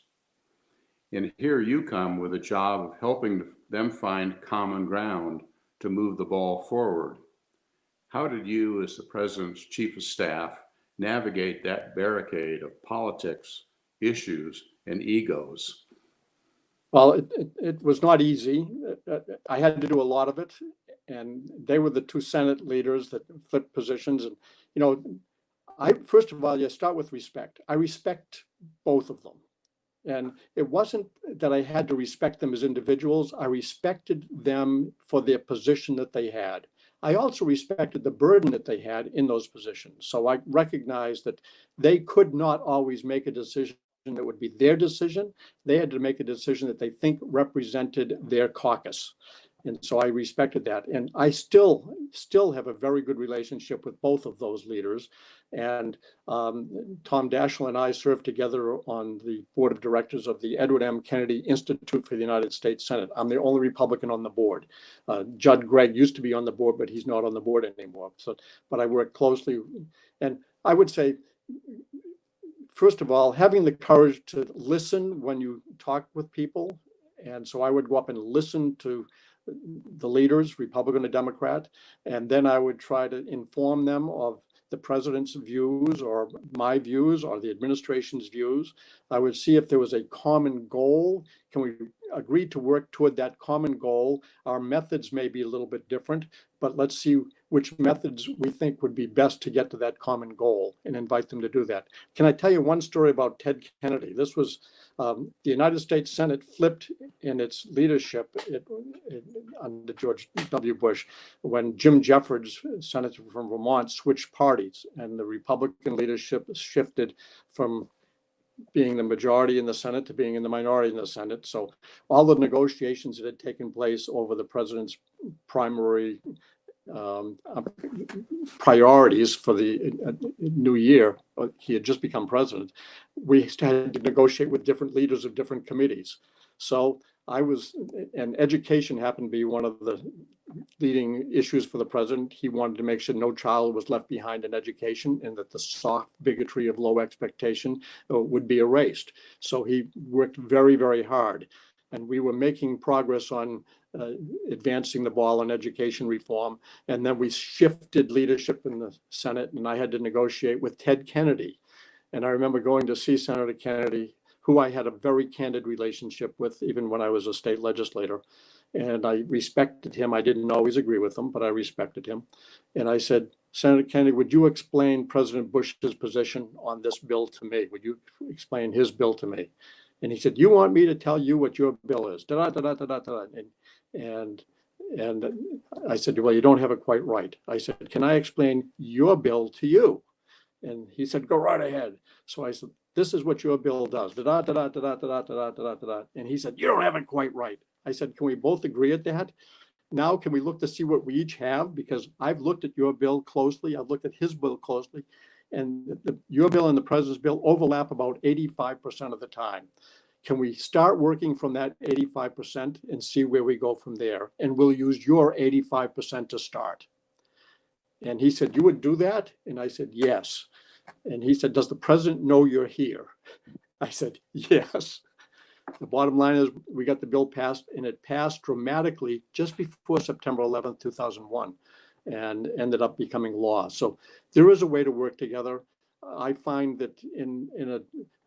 And here you come with a job of helping them find common ground to move the ball forward. How did you, as the president's chief of staff, navigate that barricade of politics, issues, and egos? Well, it was not easy. I had to do a lot of it, and they were the two Senate leaders that flipped positions. And, first of all, you start with respect. I respect both of them. And it wasn't that I had to respect them as individuals. I respected them for their position that they had. I also respected the burden that they had in those positions. So I recognized that they could not always make a decision that would be their decision. They had to make a decision that they think represented their caucus. And so I respected that. And I still have a very good relationship with both of those leaders. And Tom Daschle and I served together on the board of directors of the Edward M. Kennedy Institute for the United States Senate. I'm the only Republican on the board. Judd Gregg used to be on the board, but he's not on the board anymore. But I work closely. And I would say, first of all, having the courage to listen when you talk with people. And so I would go up and listen to the leaders, Republican or Democrat, and then I would try to inform them of the president's views or my views or the administration's views. I would see if there was a common goal. Can we agree to work toward that common goal? Our methods may be a little bit different, but let's see which methods we think would be best to get to that common goal and invite them to do that. Can I tell you one story about Ted Kennedy? This was the United States Senate flipped in its leadership under George W. Bush when Jim Jeffords, senator from Vermont, switched parties, and the Republican leadership shifted from being the majority in the Senate to being in the minority in the Senate. So all the negotiations that had taken place over the president's primary priorities for the new year, he had just become president, we had to negotiate with different leaders of different committees. So and education happened to be one of the leading issues for the president. He wanted to make sure no child was left behind in education and that the soft bigotry of low expectation would be erased. So he worked very, very hard. And we were making progress on advancing the ball on education reform. And then we shifted leadership in the Senate, and I had to negotiate with Ted Kennedy. And I remember going to see Senator Kennedy, who I had a very candid relationship with, even when I was a state legislator. And I respected him. I didn't always agree with him, but I respected him. And I said, Senator Kennedy, would you explain President Bush's position on this bill to me? Would you explain his bill to me? And he said, you want me to tell you what your bill is? Da, da, da, da, da, da. And I said, well, you don't have it quite right. I said, can I explain your bill to you? And he said, go right ahead. So I said, this is what your bill does. Da, da, da, da, da, da, da, da, da, da. And he said, you don't have it quite right. I said, can we both agree at that? Now, can we look to see what we each have? Because I've looked at your bill closely. I've looked at his bill closely. And your bill and the president's bill overlap about 85% of the time. Can we start working from that 85% and see where we go from there? And we'll use your 85% to start. And he said, you would do that? And I said, yes. And he said, does the president know you're here? I said, yes. The bottom line is we got the bill passed, and it passed dramatically just before September 11th, 2001, and ended up becoming law. So there is a way to work together. I find that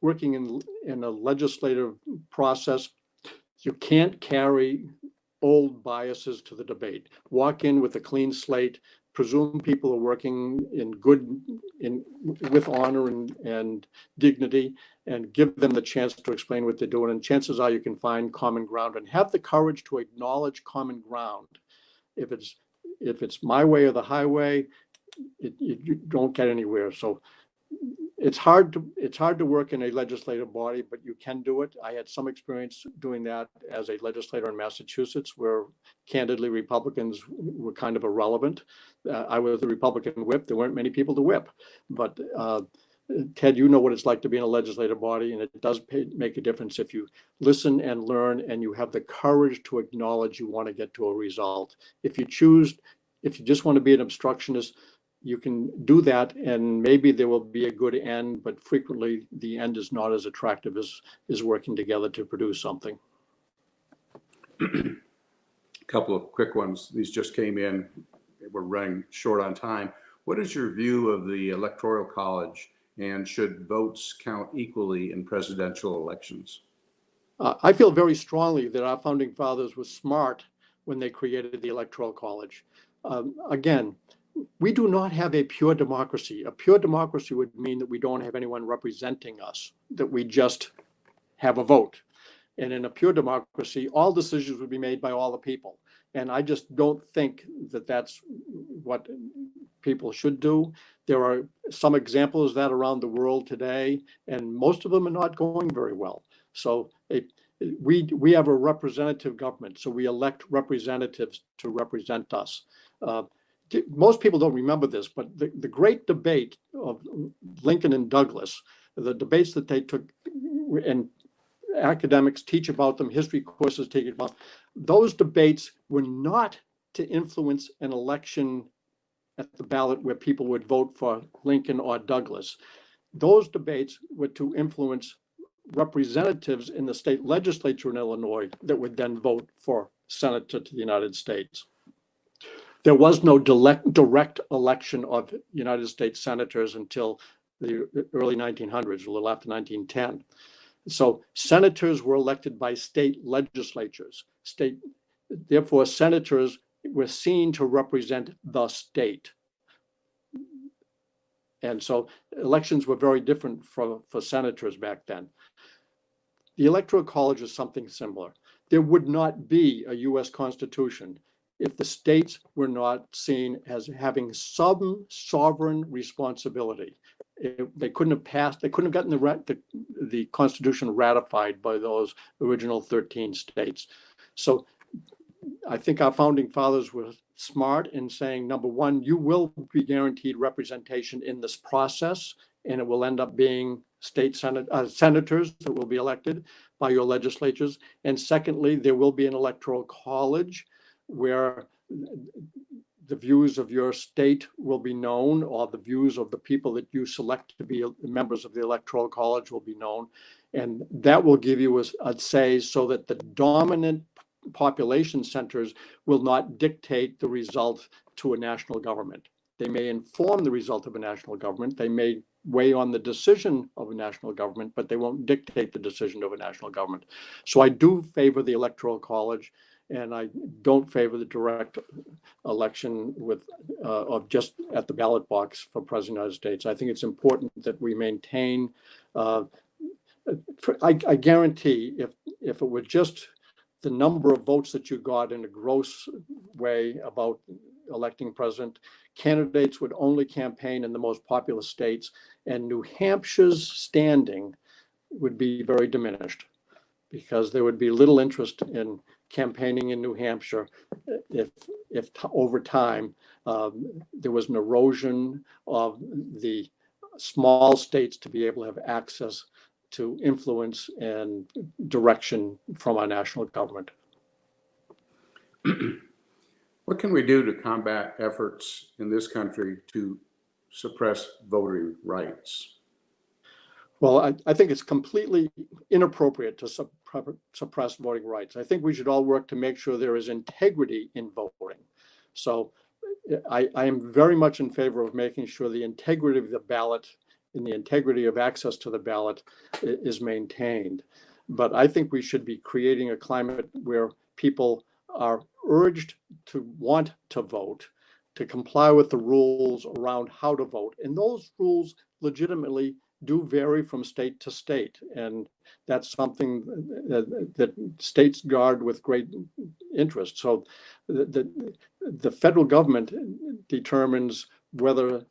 working in a legislative process, you can't carry old biases to the debate. Walk in with a clean slate, presume people are working with honor and dignity, and give them the chance to explain what they're doing. And chances are you can find common ground and have the courage to acknowledge common ground. If it's my way or the highway, you don't get anywhere. So it's hard to work in a legislative body, but you can do it. I had some experience doing that as a legislator in Massachusetts, where candidly Republicans were kind of irrelevant. I was the Republican whip. There weren't many people to whip, but Ted, you know what it's like to be in a legislative body, and it does make a difference if you listen and learn and you have the courage to acknowledge you want to get to a result. If you just want to be an obstructionist, you can do that, and maybe there will be a good end, but frequently the end is not as attractive as working together to produce something. A couple of quick ones. These just came in. We're running short on time. What is your view of the Electoral College, and should votes count equally in presidential elections? I feel very strongly that our founding fathers were smart when they created the Electoral College. Again, we do not have a pure democracy. A pure democracy would mean that we don't have anyone representing us, that we just have a vote. And in a pure democracy, all decisions would be made by all the people. And I just don't think that that's what people should do. There are some examples of that around the world today, and most of them are not going very well. So we have a representative government, so we elect representatives to represent us. Most people don't remember this, but the great debate of Lincoln and Douglas, the debates that they took, and academics teach about them, history courses teach about, those debates were not to influence an election at the ballot where people would vote for Lincoln or Douglas. Those debates were to influence representatives in the state legislature in Illinois that would then vote for senator to the United States. There was no direct election of United States senators until the early 1900s, a little after 1910. So senators were elected by state legislatures. Therefore, senators were seen to represent the state. And so elections were very different for senators back then. The Electoral College is something similar. There would not be a US Constitution if the states were not seen as having some sovereign responsibility. They couldn't have passed, they couldn't have gotten the Constitution ratified by those original 13 states. So I think our founding fathers were smart in saying, number one, you will be guaranteed representation in this process, and it will end up being senators that will be elected by your legislatures. And secondly, there will be an electoral college where the views of your state will be known, or the views of the people that you select to be members of the electoral college will be known. And that will give you a say so that the dominant population centers will not dictate the result to a national government. They may inform the result of a national government. They may weigh on the decision of a national government, but they won't dictate the decision of a national government. So I do favor the Electoral College, and I don't favor the direct election of just at the ballot box for President of the United States. I think it's important that we maintain, I guarantee if it were just the number of votes that you got in a gross way about electing president, candidates would only campaign in the most populous states, and New Hampshire's standing would be very diminished because there would be little interest in campaigning in New Hampshire if over time there was an erosion of the small states to be able to have access to influence and direction from our national government. What can we do to combat efforts in this country to suppress voting rights? Well, I think it's completely inappropriate to suppress voting rights. I think we should all work to make sure there is integrity in voting. So I am very much in favor of making sure the integrity of the ballot and the integrity of access to the ballot is maintained. But I think we should be creating a climate where people are urged to want to vote, to comply with the rules around how to vote. And those rules legitimately do vary from state to state. And that's something that states guard with great interest. So the federal government determines whether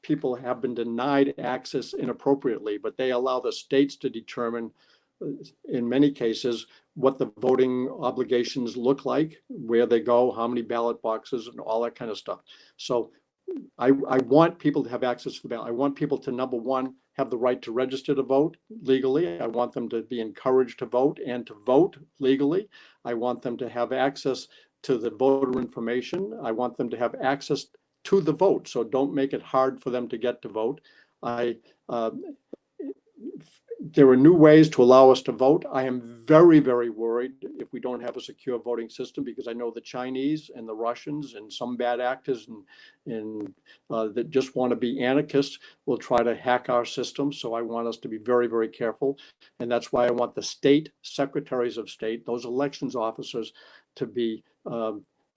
people have been denied access inappropriately, but they allow the states to determine, in many cases, what the voting obligations look like, where they go, how many ballot boxes, and all that kind of stuff. So I want people to have access to the ballot. I want people to, number one, have the right to register to vote legally. I want them to be encouraged to vote and to vote legally. I want them to have access to the voter information. I want them to have access to the vote. So don't make it hard for them to get to vote. There are new ways to allow us to vote. I am very, very worried if we don't have a secure voting system, because I know the Chinese and the Russians and some bad actors that just want to be anarchists will try to hack our system. So I want us to be very, very careful. And that's why I want the state secretaries of state, those elections officers, to be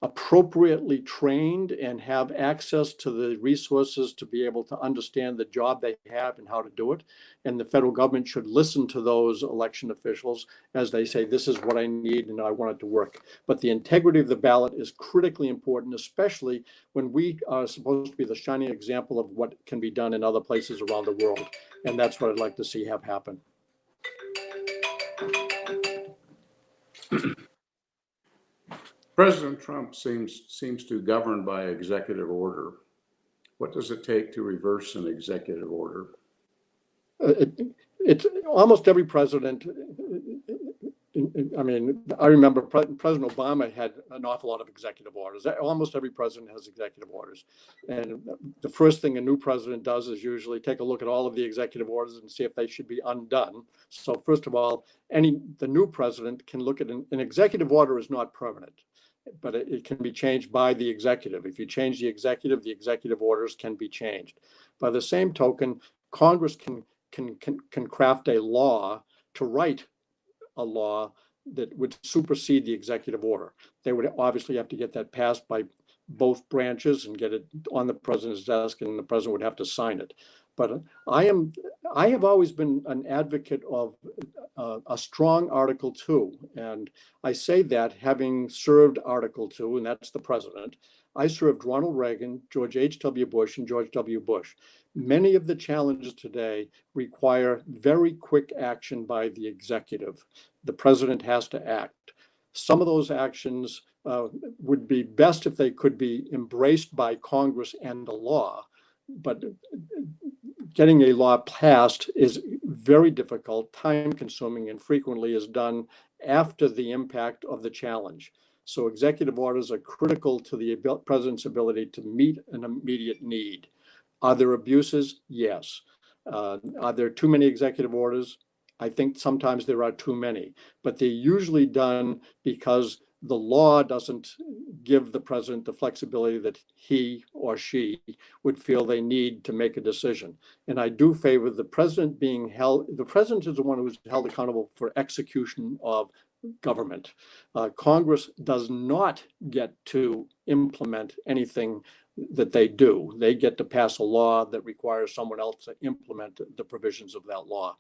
appropriately trained and have access to the resources to be able to understand the job they have and how to do it. And the federal government should listen to those election officials as they say, this is what I need and I want it to work. But the integrity of the ballot is critically important, especially when we are supposed to be the shining example of what can be done in other places around the world. And that's what I'd like to see have happen. President Trump seems to govern by executive order. What does it take to reverse an executive order? It's almost every president. I mean, I remember President Obama had an awful lot of executive orders. Almost every president has executive orders. And the first thing a new president does is usually take a look at all of the executive orders and see if they should be undone. So first of all, the new president can look at an executive order is not permanent, but it can be changed by the executive. If you change the executive orders can be changed. By the same token, Congress can craft a law to write a law that would supersede the executive order. They would obviously have to get that passed by both branches and get it on the president's desk, and the president would have to sign it. But I have always been an advocate of a strong Article 2. And I say that having served Article 2, and that's the president. I served Ronald Reagan, George H.W. Bush, and George W. Bush. Many of the challenges today require very quick action by the executive. The president has to act. Some of those actions would be best if they could be embraced by Congress and the law, but getting a law passed is very difficult, time consuming, and frequently is done after the impact of the challenge. So executive orders are critical to the president's ability to meet an immediate need. Are there abuses? Yes. Are there too many executive orders? I think sometimes there are too many, but they're usually done because the law doesn't give the president the flexibility that he or she would feel they need to make a decision. And I do favor the president being held, the president is the one who's held accountable for execution of government. Congress does not get to implement anything that they do. They get to pass a law that requires someone else to implement the provisions of that law.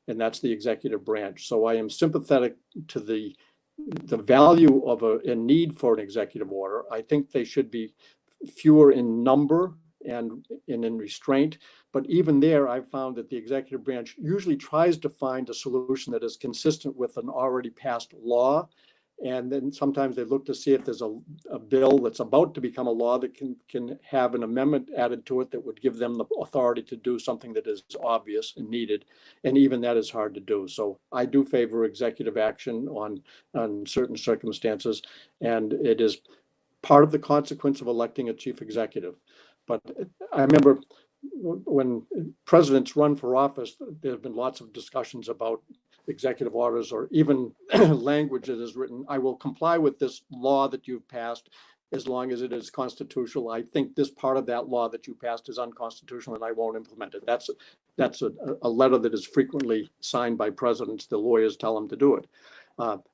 And that's the executive branch. So I am sympathetic to the value of a need for an executive order. I think they should be fewer in number and in restraint. But even there, I've found that the executive branch usually tries to find a solution that is consistent with an already passed law. And then sometimes they look to see if there's a bill that's about to become a law that can have an amendment added to it that would give them the authority to do something that is obvious and needed. And even that is hard to do. So I do favor executive action on certain circumstances. And it is part of the consequence of electing a chief executive. But I remember when presidents run for office, there have been lots of discussions about executive orders or even language that is written. I will comply with this law that you've passed as long as it is constitutional. I think this part of that law that you passed is unconstitutional and I won't implement it. That's a letter that is frequently signed by presidents. The lawyers tell them to do it.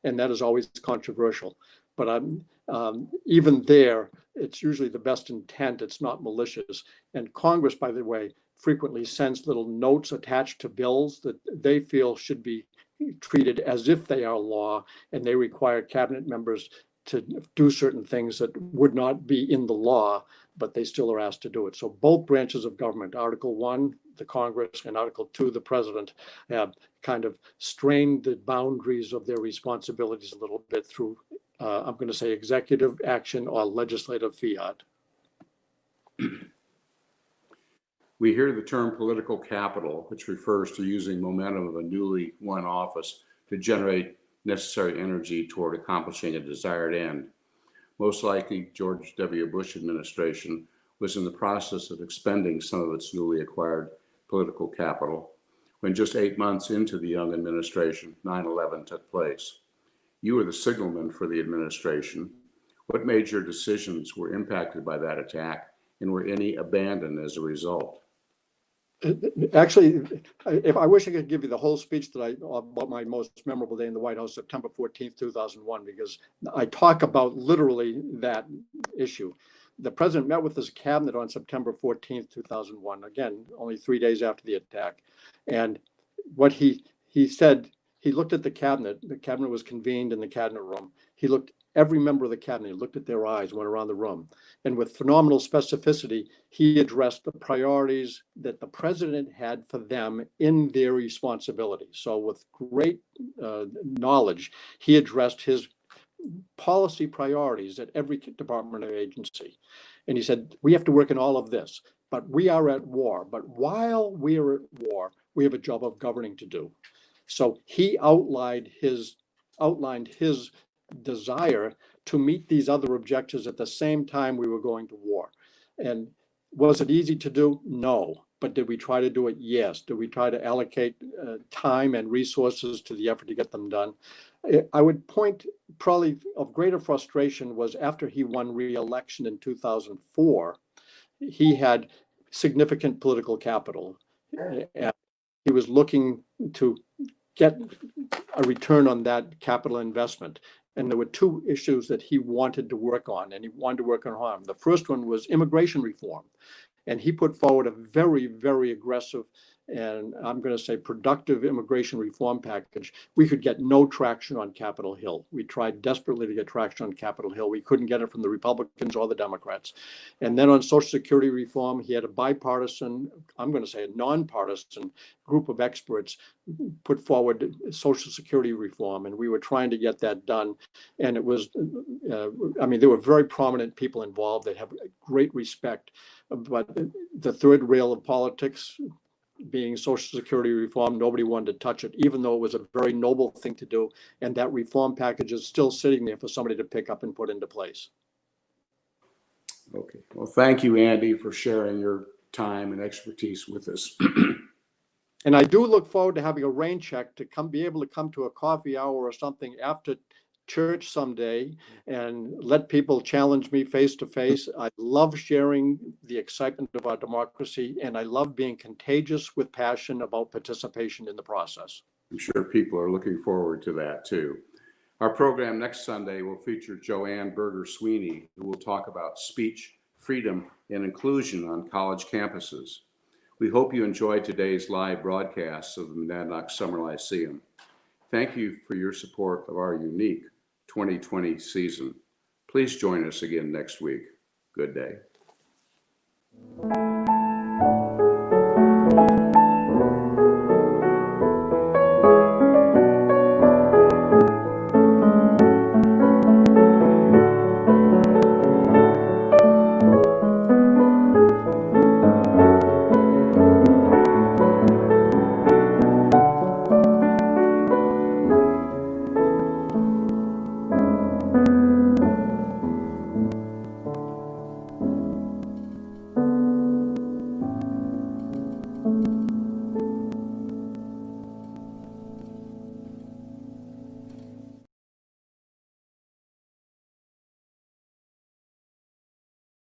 And that is always controversial. But even there, it's usually the best intent. It's not malicious. And Congress, by the way, frequently sends little notes attached to bills that they feel should be treated as if they are law, and they require cabinet members to do certain things that would not be in the law, but they still are asked to do it. So both branches of government, Article 1, the Congress, and Article 2, the president, have kind of strained the boundaries of their responsibilities a little bit through, I'm going to say, executive action or legislative fiat. We hear the term political capital, which refers to using momentum of a newly won office to generate necessary energy toward accomplishing a desired end. Most likely, George W. Bush administration was in the process of expending some of its newly acquired political capital when just 8 months into the Young administration, 9/11 took place. You were the signalman for the administration. What major decisions were impacted by that attack, and were any abandoned as a result? Actually, if I wish I could give you the whole speech about my most memorable day in the White House, September 14th, 2001, because I talk about literally that issue. The president met with his cabinet on September 14th, 2001, again, only 3 days after the attack. And what he said, he looked at the cabinet was convened in the cabinet room. He looked every member of the cabinet, looked at their eyes, went around the room. And with phenomenal specificity, he addressed the priorities that the president had for them in their responsibility. So with great knowledge, he addressed his policy priorities at every department or agency. And he said, we have to work in all of this, but we are at war. But while we are at war, we have a job of governing to do. So he outlined his desire to meet these other objectives at the same time we were going to war. And was it easy to do? No. But did we try to do it? Yes. Did we try to allocate time and resources to the effort to get them done? I would point probably of greater frustration was after he won re-election in 2004, he had significant political capital. And he was looking to get a return on that capital investment. And there were two issues that he wanted to work on, and he wanted to work on harm. The first one was immigration reform. And he put forward a very, very aggressive and I'm going to say productive immigration reform package. We could get no traction on Capitol Hill. We tried desperately to get traction on Capitol Hill. We couldn't get it from the Republicans or the Democrats. And then on Social Security reform, he had a bipartisan, I'm going to say a nonpartisan group of experts put forward Social Security reform. And we were trying to get that done. And it was, I mean, there were very prominent people involved that have great respect. But the third rail of politics, being Social Security reform, nobody wanted to touch it, even though it was a very noble thing to do. And that reform package is still sitting there for somebody to pick up and put into place. Okay. Well, thank you, Andy, for sharing your time and expertise with us. And I do look forward to having a rain check to be able to come to a coffee hour or something after church someday and let people challenge me face to face. I love sharing the excitement of our democracy, and I love being contagious with passion about participation in the process. I'm sure people are looking forward to that too. Our program next Sunday will feature Joanne Berger Sweeney, who will talk about speech, freedom, and inclusion on college campuses. We hope you enjoyed today's live broadcast of the Monadnock Summer Lyceum. Thank you for your support of our unique 2020 season. Please join us again next week. Good day.